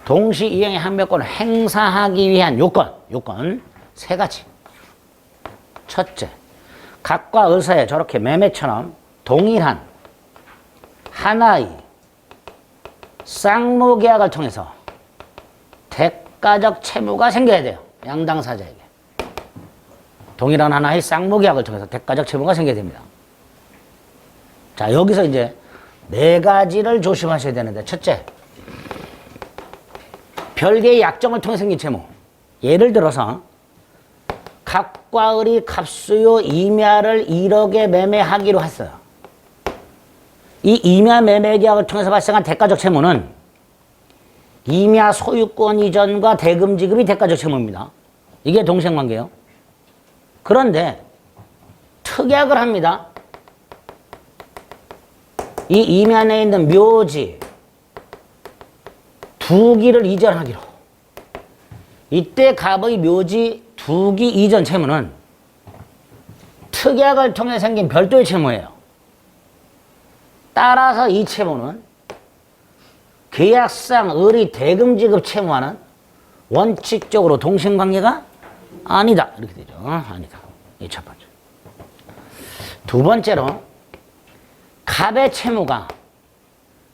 동시이행의 항변권을 행사하기 위한 요건 세 가지. 첫째, 각과 의사에 저렇게 매매처럼 동일한 하나의 쌍무계약을 통해서 대가적 채무가 생겨야 돼요. 양당사자에게. 동일한 하나의 쌍무계약을 통해서 대가적 채무가 생겨야 됩니다. 자, 여기서 이제 네 가지를 조심하셔야 되는데, 첫째, 별개의 약정을 통해 생긴 채무. 예를 들어서 갑과 을이 갑수요 임야를 1억에 매매하기로 했어요. 이 임야 매매 계약을 통해서 발생한 대가적 채무는 임야 소유권 이전과 대금 지급이 대가적 채무입니다. 이게 동생관계예요. 그런데 특약을 합니다. 이 임야 내에 있는 묘지 두 기를 이전하기로. 이때 갑의 묘지 두 기 이전 채무는 특약을 통해 생긴 별도의 채무예요. 따라서 이 채무는 계약상 을이 대금 지급 채무와는 원칙적으로 동생관계가 아니다. 이렇게 되죠. 아니다. 이 첫 번째. 두 번째로 갑의 채무가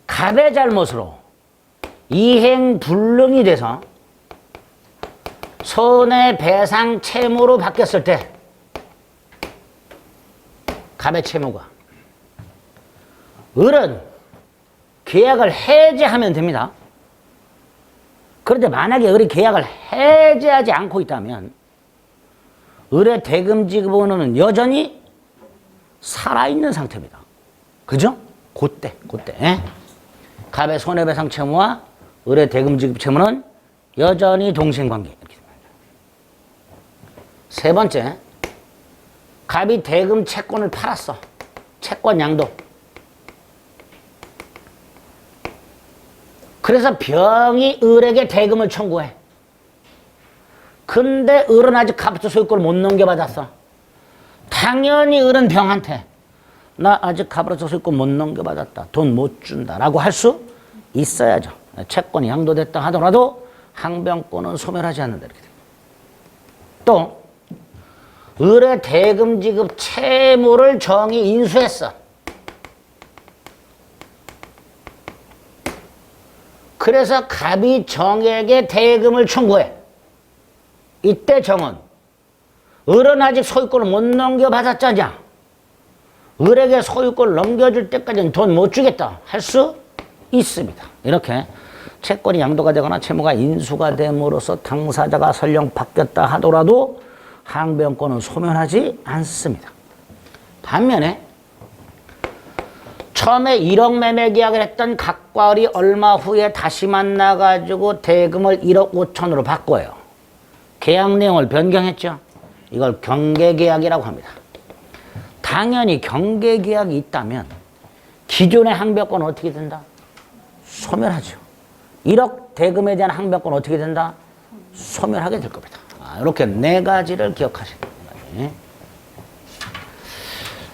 갑의 잘못으로 이행불능이 돼서 손해배상 채무로 바뀌었을 때 갑의 채무가 을은 계약을 해지하면 됩니다. 그런데 만약에 을이 계약을 해지하지 않고 있다면 을의 대금 지급은 여전히 살아있는 상태입니다. 그죠? 그때 갑의 손해배상 채무와 을의 대금 지급 채무는 여전히 동생관계. 세 번째, 갑이 대금 채권을 팔았어. 채권 양도. 그래서 병이 을에게 대금을 청구해. 근데 을은 아직 갑수 소유권을 못 넘겨받았어. 당연히 을은 병한테 나 아직 갑으로서 소유권 못 넘겨받았다. 돈 못 준다. 라고 할 수 있어야죠. 채권이 양도됐다 하더라도 항변권은 소멸하지 않는다. 이렇게 또 을의 대금 지급 채무를 정이 인수했어. 그래서 갑이 정에게 대금을 청구해. 이때 정은 을은 아직 소유권을 못 넘겨받았잖아. 을에게 소유권을 넘겨줄 때까지는 돈 못 주겠다 할 수 있습니다. 이렇게 채권이 양도가 되거나 채무가 인수가 됨으로써 당사자가 설령 바뀌었다 하더라도 항변권은 소멸하지 않습니다. 반면에 처음에 1억 매매 계약을 했던 갑과 을이 얼마 후에 다시 만나가지고 대금을 1억 5천으로 바꿔요. 계약 내용을 변경했죠. 이걸 경계계약이라고 합니다. 당연히 경계계약이 있다면 기존의 항변권은 어떻게 된다? 소멸하죠. 1억 대금에 대한 항변권은 어떻게 된다? 소멸하게 될 겁니다. 이렇게 네 가지를 기억하시면 됩니다.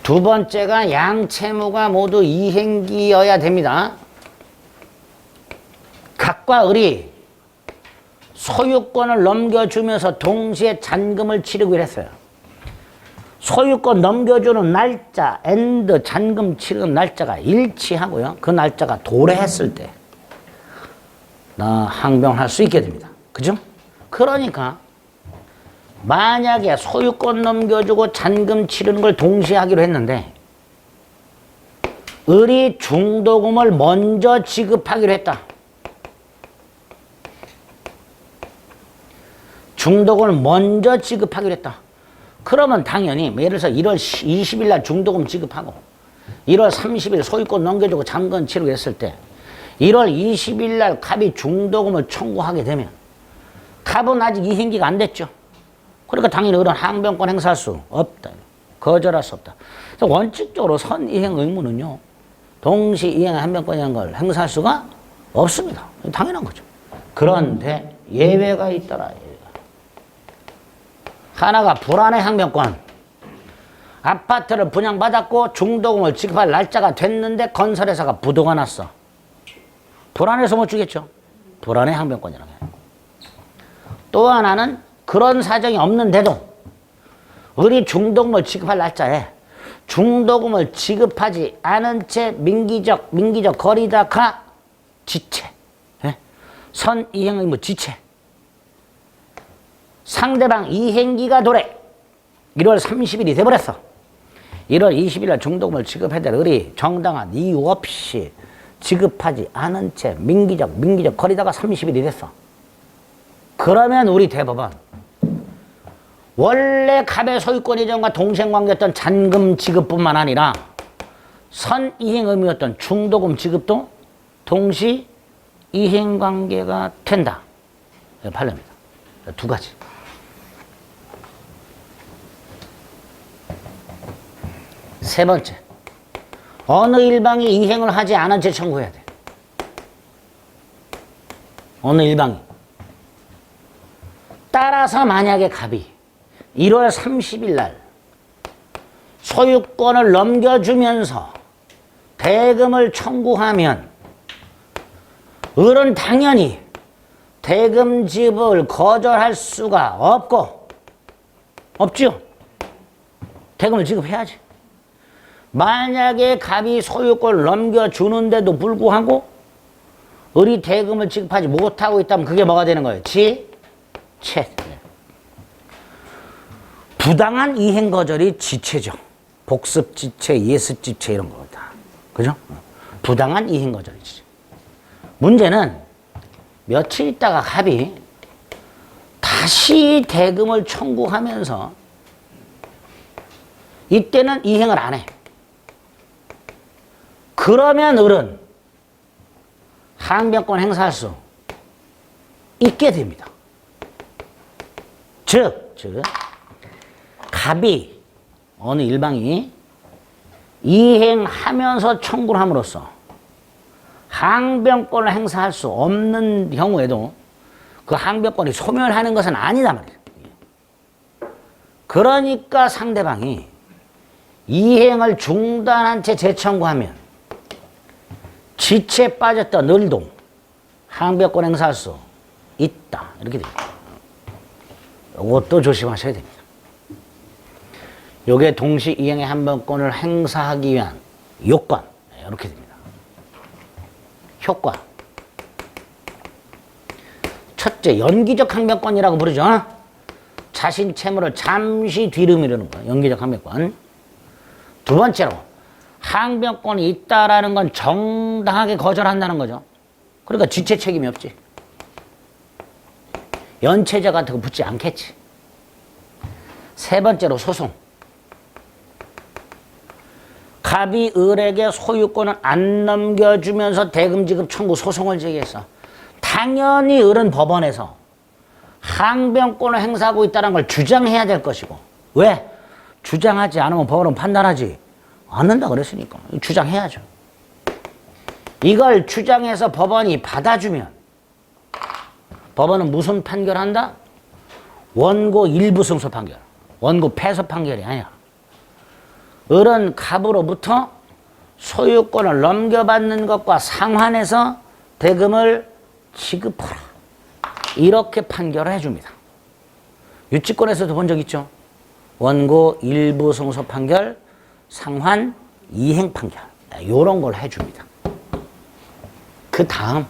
두 번째가 양채무가 모두 이행기여야 됩니다. 갑과 을이 소유권을 넘겨주면서 동시에 잔금을 치르기로 했어요. 소유권 넘겨주는 날짜, 엔드, 잔금 치르는 날짜가 일치하고요. 그 날짜가 도래했을 때 항변할 수 있게 됩니다. 그죠? 그러니까 만약에 소유권 넘겨주고 잔금 치르는 걸 동시에 하기로 했는데 을이 중도금을 먼저 지급하기로 했다. 중도금을 먼저 지급하기로 했다. 그러면 당연히 예를 들어서 1월 20일 날 중도금 지급하고 1월 30일 소유권 넘겨주고 잔금 치르고 했을 때 1월 20일 날 갑이 중도금을 청구하게 되면 갑은 아직 이행기가 안 됐죠. 그러니까 당연히 그런 항변권 행사할 수 없다. 거절할 수 없다. 그래서 원칙적으로 선이행 의무는요. 동시 이행의 항변권이라는 걸 행사할 수가 없습니다. 당연한 거죠. 그런데 예외가 있더라. 예외가. 하나가 불안의 항변권. 아파트를 분양받았고 중도금을 지급할 날짜가 됐는데 건설회사가 부도가 났어. 불안해서 못 주겠죠. 불안의 항변권이라고 해요. 또 하나는 그런 사정이 없는데도 우리 중도금을 지급할 날짜에 중도금을 지급하지 않은 채 민기적 거리다가 지체. 예? 선이행 의무 지체. 상대방 이행기가 도래. 1월 30일이 돼버렸어. 1월 20일 날 중도금을 지급해야 될 의리 정당한 이유 없이 지급하지 않은 채 민기적 거리다가 30일이 됐어. 그러면 우리 대법원 원래 갑의 소유권 이전과 동생관계였던 잔금 지급뿐만 아니라 선이행 의무였던 중도금 지급도 동시 이행관계가 된다. 판례입니다. 두 가지. 세 번째, 어느 일방이 이행을 하지 않은 채 청구해야 돼. 어느 일방이. 따라서 만약에 갑이 1월 30일 날 소유권을 넘겨주면서 대금을 청구하면 을은 당연히 대금 지급을 거절할 수가 없죠. 대금을 지급해야지. 만약에 갑이 소유권을 넘겨주는데도 불구하고 을이 대금을 지급하지 못하고 있다면 그게 뭐가 되는 거예요? 지체. 부당한 이행 거절이 지체죠. 복습 지체, 예습 지체 이런 거다. 그죠? 부당한 이행 거절이지. 문제는 며칠 있다가 갑이 다시 대금을 청구하면서 이때는 이행을 안 해. 그러면 을은 항변권 행사할 수 있게 됩니다. 즉 갑이 어느 일방이 이행하면서 청구를 함으로써 항변권을 행사할 수 없는 경우에도 그 항변권이 소멸하는 것은 아니다 말이에요. 그러니까 상대방이 이행을 중단한 채 재청구하면 지체에 빠졌던 을도 항변권 행사할 수 있다. 이렇게 됩니다. 이것도 조심하셔야 됩니다. 이게 동시 이행의 항변권을 행사하기 위한 요건. 이렇게 됩니다. 효과. 첫째, 연기적 항변권이라고 부르죠. 자신 채무를 잠시 뒤로 미루는 거예요. 연기적 항변권. 두 번째로, 항변권이 있다라는 건 정당하게 거절한다는 거죠. 그러니까 지체 책임이 없지. 연체자 같은 거 붙지 않겠지. 세 번째로, 소송. 갑이 을에게 소유권을 안 넘겨주면서 대금 지급 청구 소송을 제기했어. 당연히 을은 법원에서 항변권을 행사하고 있다는 걸 주장해야 될 것이고. 왜? 주장하지 않으면 법원은 판단하지 않는다 그랬으니까 주장해야죠. 이걸 주장해서 법원이 받아주면 법원은 무슨 판결한다? 원고 일부 승소 판결. 원고 패소 판결이 아니야. 을은 갑으로부터 소유권을 넘겨받는 것과 상환해서 대금을 지급하라. 이렇게 판결을 해줍니다. 유치권에서도 본 적 있죠? 원고 일부 승소 판결, 상환, 이행 판결. 이런 걸 해줍니다. 그 다음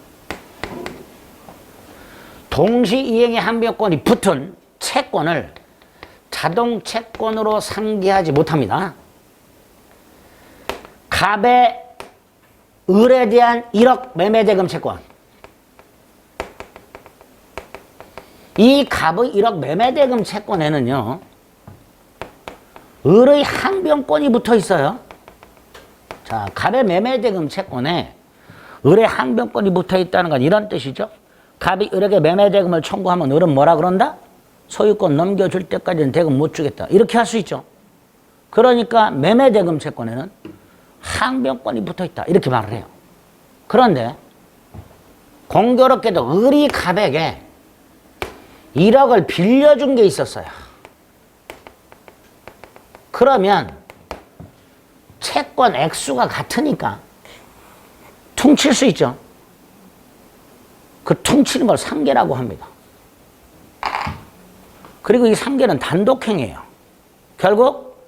동시 이행의 항변권이 붙은 채권을 자동 채권으로 상기하지 못합니다. 갑의 을에 대한 1억 매매대금 채권. 이 갑의 1억 매매대금 채권에는요, 을의 항변권이 붙어 있어요. 자, 갑의 매매대금 채권에 을의 항변권이 붙어 있다는 건 이런 뜻이죠. 갑이 을에게 매매대금을 청구하면 을은 뭐라 그런다? 소유권 넘겨줄 때까지는 대금 못 주겠다. 이렇게 할 수 있죠. 그러니까 매매대금 채권에는 항변권이 붙어 있다. 이렇게 말을 해요. 그런데 공교롭게도 을이 갑에게 1억을 빌려준 게 있었어요. 그러면 채권 액수가 같으니까 퉁칠 수 있죠. 그 퉁치는 걸 상계라고 합니다. 그리고 이 상계는 단독행위예요. 결국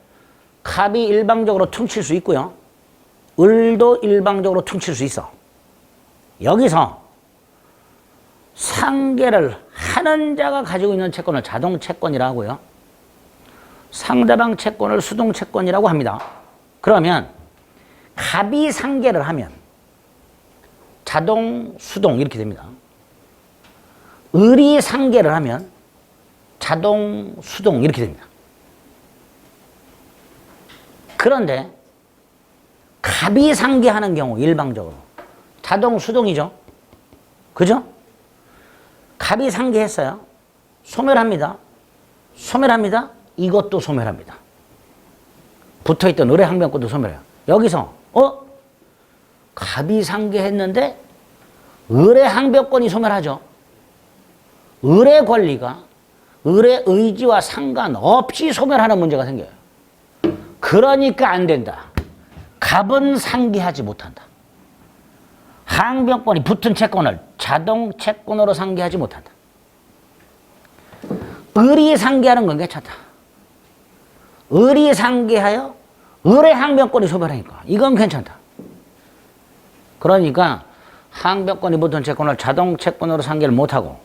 갑이 일방적으로 퉁칠 수 있고요. 을도 일방적으로 퉁칠 수 있어. 여기서 상계를 하는 자가 가지고 있는 채권을 자동채권이라고 하고요. 상대방 채권을 수동채권이라고 합니다. 그러면 갑이 상계를 하면 자동, 수동 이렇게 됩니다. 을이 상계를 하면 자동, 수동 이렇게 됩니다. 그런데 갑이 상계하는 경우 일방적으로 자동, 수동이죠. 그죠? 갑이 상계했어요. 소멸합니다. 소멸합니다. 이것도 소멸합니다. 붙어있던 을의 항변권도 소멸해요. 여기서 갑이 상계했는데 을의 항변권이 소멸하죠. 을의 권리가 을의 의지와 상관없이 소멸하는 문제가 생겨요. 그러니까 안 된다. 갑은 상계하지 못한다. 항변권이 붙은 채권을 자동 채권으로 상계하지 못한다. 을이 상계하는 건 괜찮다. 을이 상계하여 을의 항변권이 소멸하니까 이건 괜찮다. 그러니까 항변권이 붙은 채권을 자동 채권으로 상계를 못하고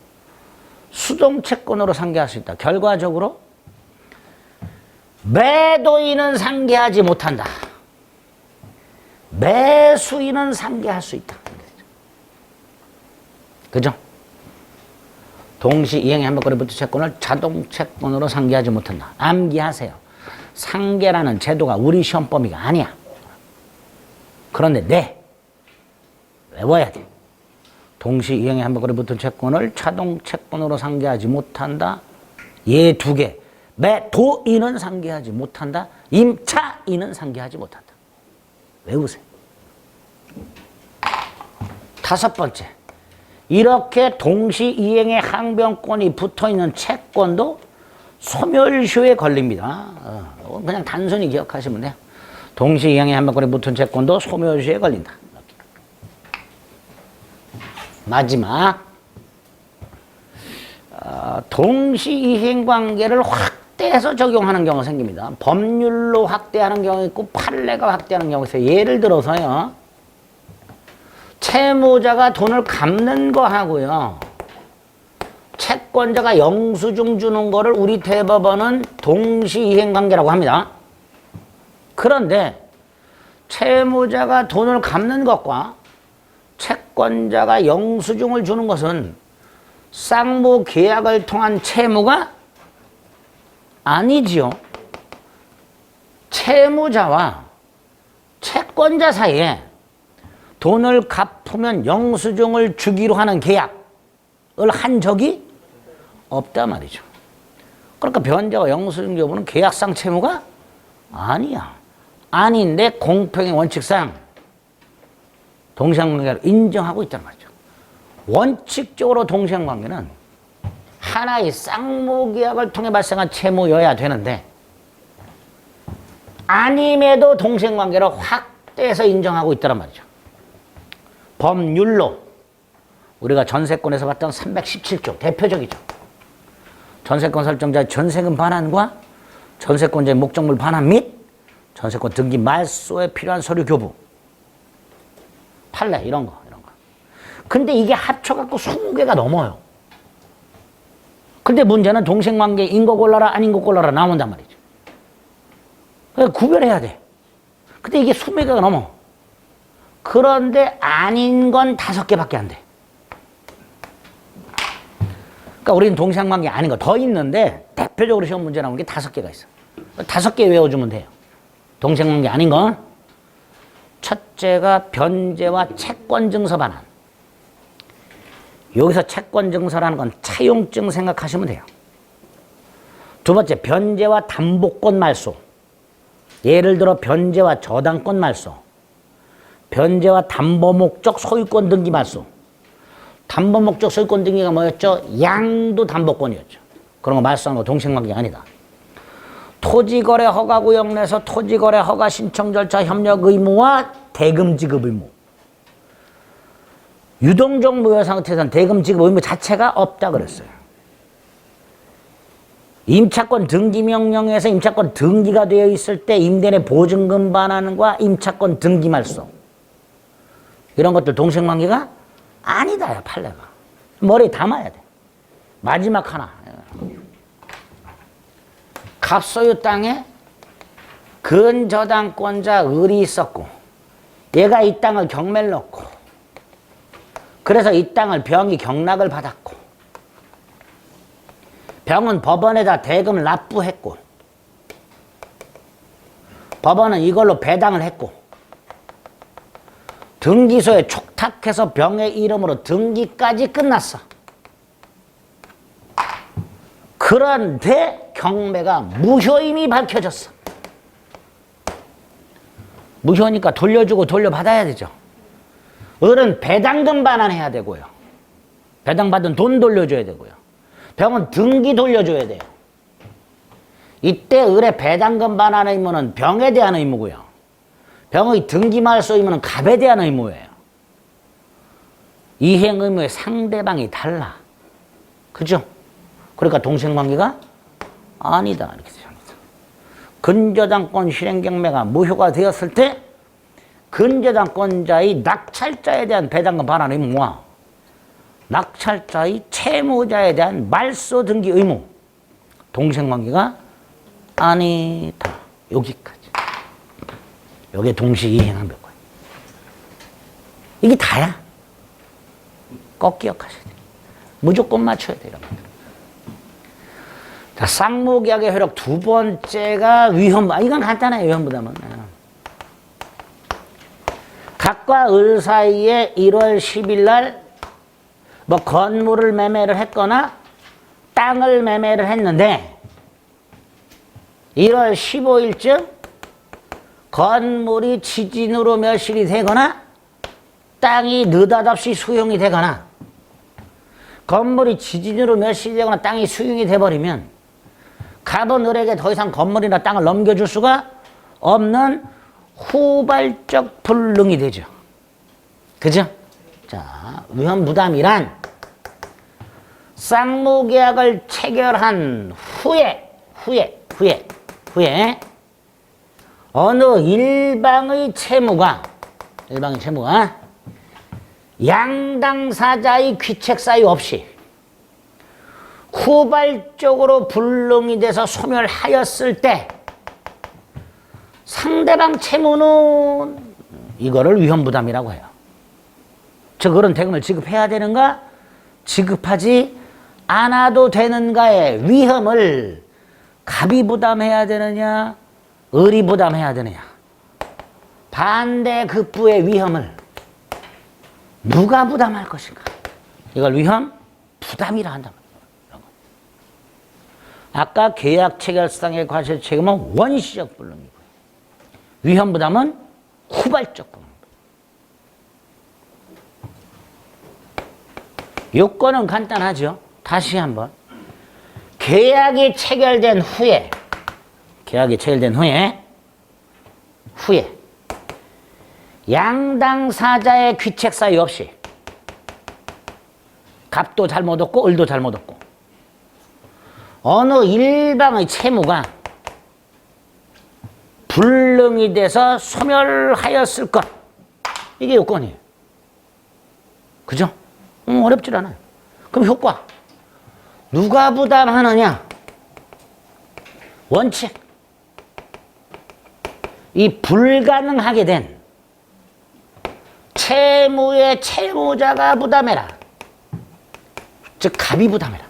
수동 채권으로 상계할 수 있다. 결과적으로 매도인은 상계하지 못한다. 매수인은 상계할 수 있다. 그죠? 동시 이행의 항변권이 붙은 채권을 자동 채권으로 상계하지 못한다. 암기하세요. 상계라는 제도가 우리 시험 범위가 아니야. 그런데 외워야 돼. 동시 이행의 항변권이 붙은 채권을 자동 채권으로 상계하지 못한다. 얘 두 개. 매도인은 상계하지 못한다. 임차인은 상계하지 못한다. 외우세요. 다섯 번째. 이렇게 동시 이행의 항변권이 붙어있는 채권도 소멸시효에 걸립니다. 그냥 단순히 기억하시면 돼요. 동시 이행의 항변권이 붙은 채권도 소멸시효에 걸린다. 마지막 동시 이행 관계를 확대해서 적용하는 경우가 생깁니다. 법률로 확대하는 경우 있고 판례가 확대하는 경우가 있어요. 예를 들어서요. 채무자가 돈을 갚는 거 하고요. 채권자가 영수증 주는 거를 우리 대법원은 동시이행관계라고 합니다. 그런데 채무자가 돈을 갚는 것과 채권자가 영수증을 주는 것은 쌍무 계약을 통한 채무가 아니지요. 채무자와 채권자 사이에 돈을 갚으면 영수증을 주기로 하는 계약을 한 적이 없단 말이죠. 그러니까 변제와 영수증 여부는 계약상 채무가 아니야. 아닌데 공평의 원칙상 동시행관계를 인정하고 있단 말이죠. 원칙적으로 동시행관계는 하나의 쌍무계약을 통해 발생한 채무여야 되는데 아님에도 동시행관계를 확대해서 인정하고 있단 말이죠. 법률로 우리가 전세권에서 봤던 317조 대표적이죠. 전세권 설정자의 전세금 반환과 전세권자의 목적물 반환 및 전세권 등기 말소에 필요한 서류 교부, 판례 이런 거. 근데 이게 합쳐갖고 20개가 넘어요. 근데 문제는 동시행관계인 거 골라라 아닌 거 골라라 나온단 말이죠. 그러니까 구별해야 돼. 근데 이게 20개가 넘어. 그런데 아닌 건 5개밖에 안 돼. 그러니까 우리는 동시행관계 아닌 거 더 있는데 대표적으로 시험 문제 나오는 게 5개가 있어. 5개 외워주면 돼요. 동시행관계 아닌 건 첫째가 변제와 채권증서 반환. 여기서 채권증서라는 건 차용증 생각하시면 돼요. 두 번째 변제와 담보권 말소. 예를 들어 변제와 저당권 말소, 변제와 담보 목적 소유권 등기 말소. 담보 목적 소유권 등기가 뭐였죠? 양도 담보권이었죠. 그런 거 말소하는 거 동생관계 아니다. 토지거래 허가 구역 내에서 토지거래 허가 신청 절차 협력 의무와 대금 지급 의무. 유동적 무효 상태에서는 대금 지급 의무 자체가 없다 그랬어요. 임차권 등기 명령에서 임차권 등기가 되어 있을 때 임대인의 보증금 반환과 임차권 등기 말소. 이런 것들 동생관계가 아니다, 판례가. 머리에 담아야 돼. 마지막 하나. 갑소유 땅에 근저당권자 을이 있었고 얘가 이 땅을 경매를 넣고 그래서 이 땅을 병이 경락을 받았고 병은 법원에다 대금을 납부했고 법원은 이걸로 배당을 했고 등기소에 촉탁해서 병의 이름으로 등기까지 끝났어. 그런데 경매가 무효임이 밝혀졌어. 무효니까 돌려주고 돌려받아야 되죠. 을은 배당금 반환해야 되고요. 배당받은 돈 돌려줘야 되고요. 병은 등기 돌려줘야 돼요. 이때 을의 배당금 반환 의무는 병에 대한 의무고요. 병의 등기 말소 의무는 갑에 대한 의무예요. 이행 의무의 상대방이 달라. 그죠? 그러니까 동생관계가 아니다 이렇게 생각합니다. 근저당권 실행경매가 무효가 되었을 때 근저당권자의 낙찰자에 대한 배당금 반환 의무와 낙찰자의 채무자에 대한 말소 등기 의무 동생관계가 아니다. 여기까지. 여기에 동시 이행한 몇 거예요. 이게 다야. 꼭 기억하셔야 돼요. 무조건 맞춰야 돼요. 자, 쌍무계약의 효력 두 번째가 위헌. 이건 간단해요. 위헌부담은. 갑과 을 사이에 1월 10일 날 뭐 건물을 매매를 했거나 땅을 매매를 했는데 1월 15일쯤 건물이 지진으로 멸실이 되거나 땅이 느닷없이 수용이 되거나 건물이 지진으로 멸실이 되거나 땅이 수용이 돼버리면 갑은 을에게 더 이상 건물이나 땅을 넘겨줄 수가 없는 후발적 불능이 되죠. 그죠? 자, 위헌부담이란 쌍무계약을 체결한 후에 어느 일방의 채무가 양당사자의 귀책 사유 없이 후발적으로 불능이 돼서 소멸하였을 때 상대방 채무는 이거를 위헌부담이라고 해요. 저 그런 대금을 지급해야 되는가? 지급하지 않아도 되는가의 위험을 갑이 부담해야 되느냐? 을이 부담해야 되느냐? 반대급부의 위험을 누가 부담할 것인가? 이걸 위험 부담이라 한단 말이에요. 아까 계약 체결상의 과실 책임은 원시적 불능이고요. 위험 부담은 후발적 불능. 요건은 간단하죠. 다시 한번. 계약이 체결된 후에 양당사자의 귀책 사유 없이 갑도 잘못 얻고 을도 잘못 얻고 어느 일방의 채무가 불능이 돼서 소멸하였을 것. 이게 요건이에요. 그죠? 어렵질 않아요. 그럼 효과. 누가 부담하느냐? 원칙. 이 불가능하게 된 채무의 채무자가 부담해라. 즉 갑이 부담해라.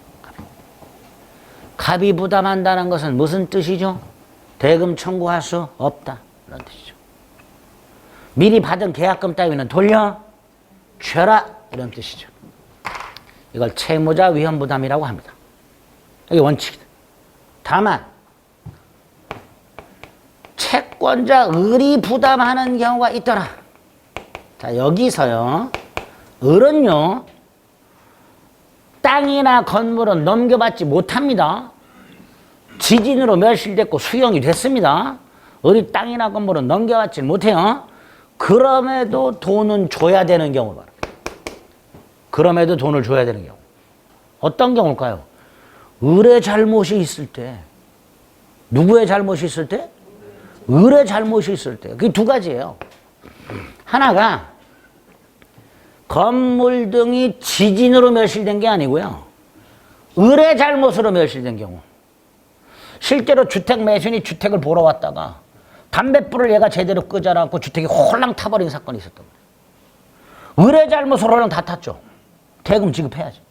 갑이 부담한다는 것은 무슨 뜻이죠? 대금 청구할 수 없다. 이런 뜻이죠. 미리 받은 계약금 따위는 돌려줘라. 이런 뜻이죠. 이걸 채무자 위헌부담이라고 합니다. 이게 원칙이다. 다만 채권자 을이 부담하는 경우가 있더라. 자, 여기서요. 을은요. 땅이나 건물은 넘겨받지 못합니다. 지진으로 멸실됐고 수용이 됐습니다. 우리 땅이나 건물은 넘겨받지 못해요. 그럼에도 돈은 줘야 되는 경우 봐라. 그럼에도 돈을 줘야 되는 경우. 어떤 경우일까요? 을의 잘못이 있을 때. 누구의 잘못이 있을 때? 을의 잘못이 있을 때. 그게 두 가지예요. 하나가 건물 등이 지진으로 멸실된 게 아니고요. 을의 잘못으로 멸실된 경우. 실제로 주택 매수인이 주택을 보러 왔다가 담뱃불을 얘가 제대로 끄지 않았고 주택이 홀랑 타버린 사건이 있었던 거예요. 을의 잘못으로 홀랑 다 탔죠. 대금 지급해야지.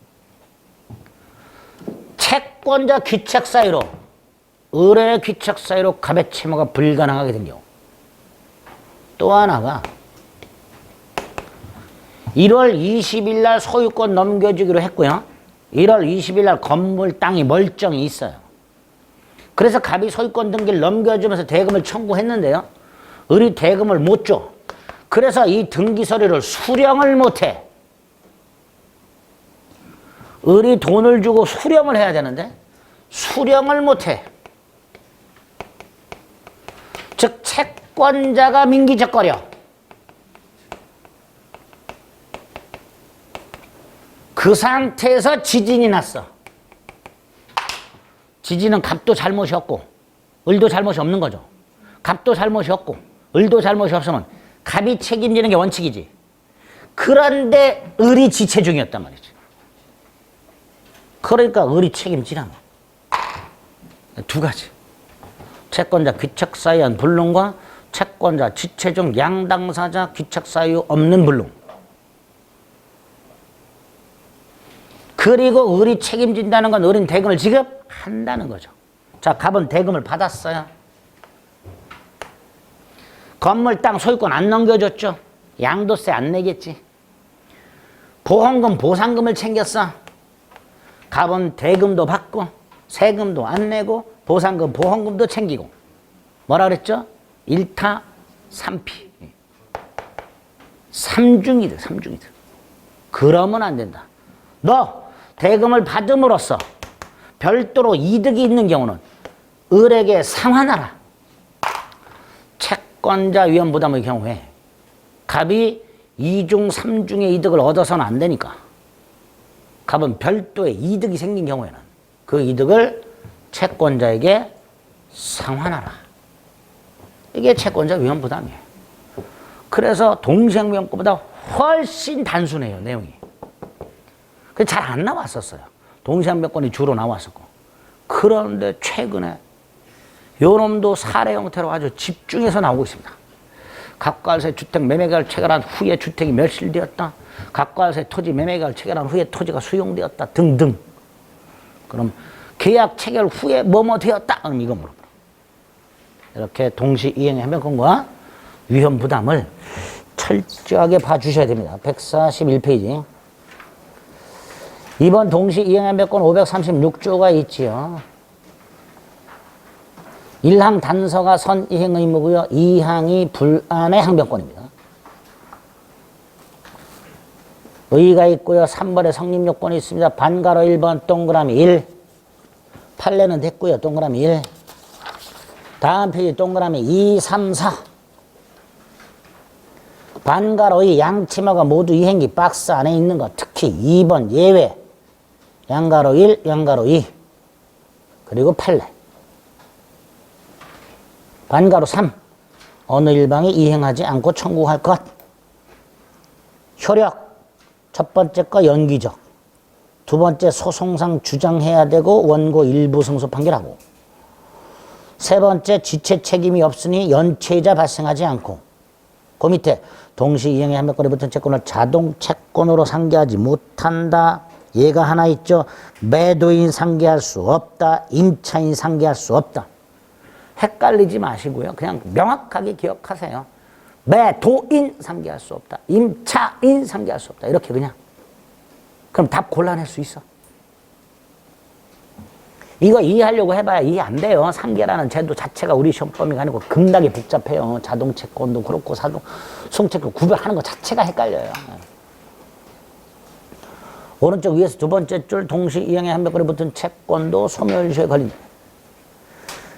채권자 귀책 사유로 을의 귀책 사유로 갑의 채무가 불가능하게 된 경우. 또 하나가 1월 20일 날 소유권 넘겨주기로 했고요. 1월 20일 날 건물 땅이 멀쩡히 있어요. 그래서 갑이 소유권 등기를 넘겨주면서 대금을 청구했는데요. 을이 대금을 못 줘. 그래서 이 등기 서류를 수령을 못해. 을이 돈을 주고 수령을 해야 되는데 수령을 못해. 즉 채권자가 민기적거려. 그 상태에서 지진이 났어. 지진은 갑도 잘못이 없고 을도 잘못이 없는 거죠. 갑도 잘못이 없고 을도 잘못이 없으면 갑이 책임지는 게 원칙이지. 그런데 을이 지체 중이었단 말이지. 그러니까 을이 책임지라는 거야. 두 가지. 채권자 귀책 사유한 불능과 채권자 지체 중 양당사자 귀책 사유 없는 불능. 그리고 을이 책임진다는 건 을은 대금을 지급한다는 거죠. 자, 갑은 대금을 받았어요. 건물 땅 소유권 안 넘겨줬죠. 양도세 안 내겠지. 보험금 보상금을 챙겼어. 갑은 대금도 받고 세금도 안 내고 보상금 보험금도 챙기고. 뭐라 그랬죠? 1타 3피. 삼중이들. 그러면 안 된다. 너 대금을 받음으로써 별도로 이득이 있는 경우는 을에게 상환하라. 채권자 위험 부담의 경우에 갑이 2중, 3중의 이득을 얻어서는 안 되니까 갑은 별도의 이득이 생긴 경우에는 그 이득을 채권자에게 상환하라. 이게 채권자 위험 부담이에요. 그래서 동시행명권보다 훨씬 단순해요, 내용이. 잘 안 나왔었어요. 동시행명권이 주로 나왔었고. 그런데 최근에 요놈도 사례 형태로 아주 집중해서 나오고 있습니다. 갑과세 주택 매매계약을 체결한 후에 주택이 멸실되었다. 갑과세 토지 매매계약을 체결한 후에 토지가 수용되었다. 등등. 그럼 계약 체결 후에 뭐뭐 되었다. 그럼 이거 물어봐. 이렇게 동시이행의 행명권과 위험 부담을 철저하게 봐주셔야 됩니다. 141페이지. 이번 동시이행행명권 536조가 있지요. 1항 단서가 선이행 의무고요. 2항이 불안의 항변권입니다. 의의가 있고요. 3번에 성립요건이 있습니다. 반가로 1번 동그라미 1. 판례는 됐고요. 동그라미 1. 다음 페이지 동그라미 2, 3, 4. 반가로 2 양치마가 모두 이행기 박스 안에 있는 것. 특히 2번 예외. 양가로 1, 양가로 2. 그리고 판례. 반가로 3. 어느 일방이 이행하지 않고 청구할 것. 효력. 첫 번째 거 연기적. 두 번째 소송상 주장해야 되고 원고 일부 승소 판결하고. 세 번째 지체 책임이 없으니 연체이자 발생하지 않고. 그 밑에 동시이행의 한명권에 붙은 채권을 자동 채권으로 상계하지 못한다. 얘가 하나 있죠. 매도인 상계할 수 없다. 임차인 상계할 수 없다. 헷갈리지 마시고요. 그냥 명확하게 기억하세요. 매도인 상계할 수 없다. 임차인 상계할 수 없다. 이렇게 그냥. 그럼 답 골라낼 수 있어. 이거 이해하려고 해봐야 이해 안 돼요. 상계라는 제도 자체가 우리 시험 범위가 아니고 겁나게 복잡해요. 자동채권도 그렇고 수동채권 구별하는 것 자체가 헷갈려요. 오른쪽 위에서 두 번째 줄 동시 이행에 한 벽걸이 붙은 채권도 소멸시효에 걸린다.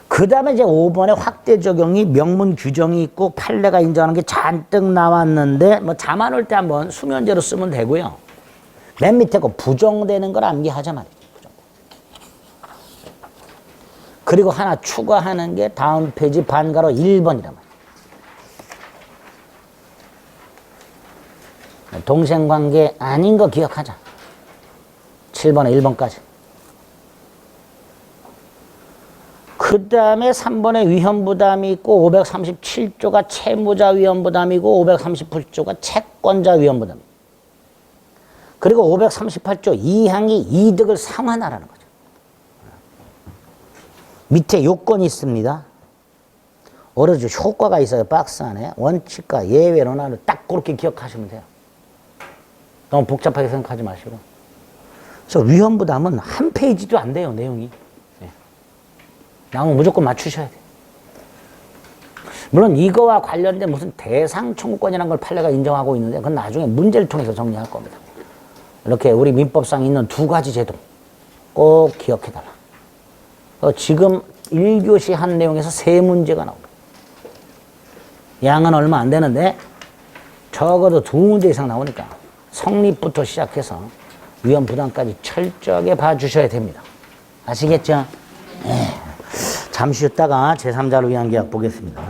그 다음에 이제 5번에 확대 적용이 명문 규정이 있고 판례가 인정하는 게 잔뜩 나왔는데 뭐 잠안올 때 한번 수면제로 쓰면 되고요. 맨 밑에 거 부정되는 걸 암기하자 말이죠. 부정. 그리고 하나 추가하는 게 다음 페이지 반가로 1번이란 말이에요. 동생관계 아닌 거 기억하자. 7번에 1번까지. 그 다음에 3번에 위험부담이 있고 537조가 채무자 위험부담이고 538조가 채권자 위험부담. 그리고 538조 2항이 이득을 상환하라는 거죠. 밑에 요건이 있습니다. 오로지 효과가 있어요. 박스 안에. 원칙과 예외로 나를 딱 그렇게 기억하시면 돼요. 너무 복잡하게 생각하지 마시고. 그래서 위험부담은 한 페이지도 안 돼요. 내용이. 나오면 무조건 맞추셔야 돼요. 물론 이거와 관련된 무슨 대상 청구권이라는 걸 판례가 인정하고 있는데 그건 나중에 문제를 통해서 정리할 겁니다. 이렇게 우리 민법상 있는 두 가지 제도 꼭 기억해달라. 지금 1교시 한 내용에서 3문제가 나옵니다. 양은 얼마 안 되는데 적어도 2문제 이상 나오니까 성립부터 시작해서 위험 부담까지 철저하게 봐주셔야 됩니다. 아시겠죠? 네. 잠시 쉬었다가 제3자를 위한 계약 보겠습니다.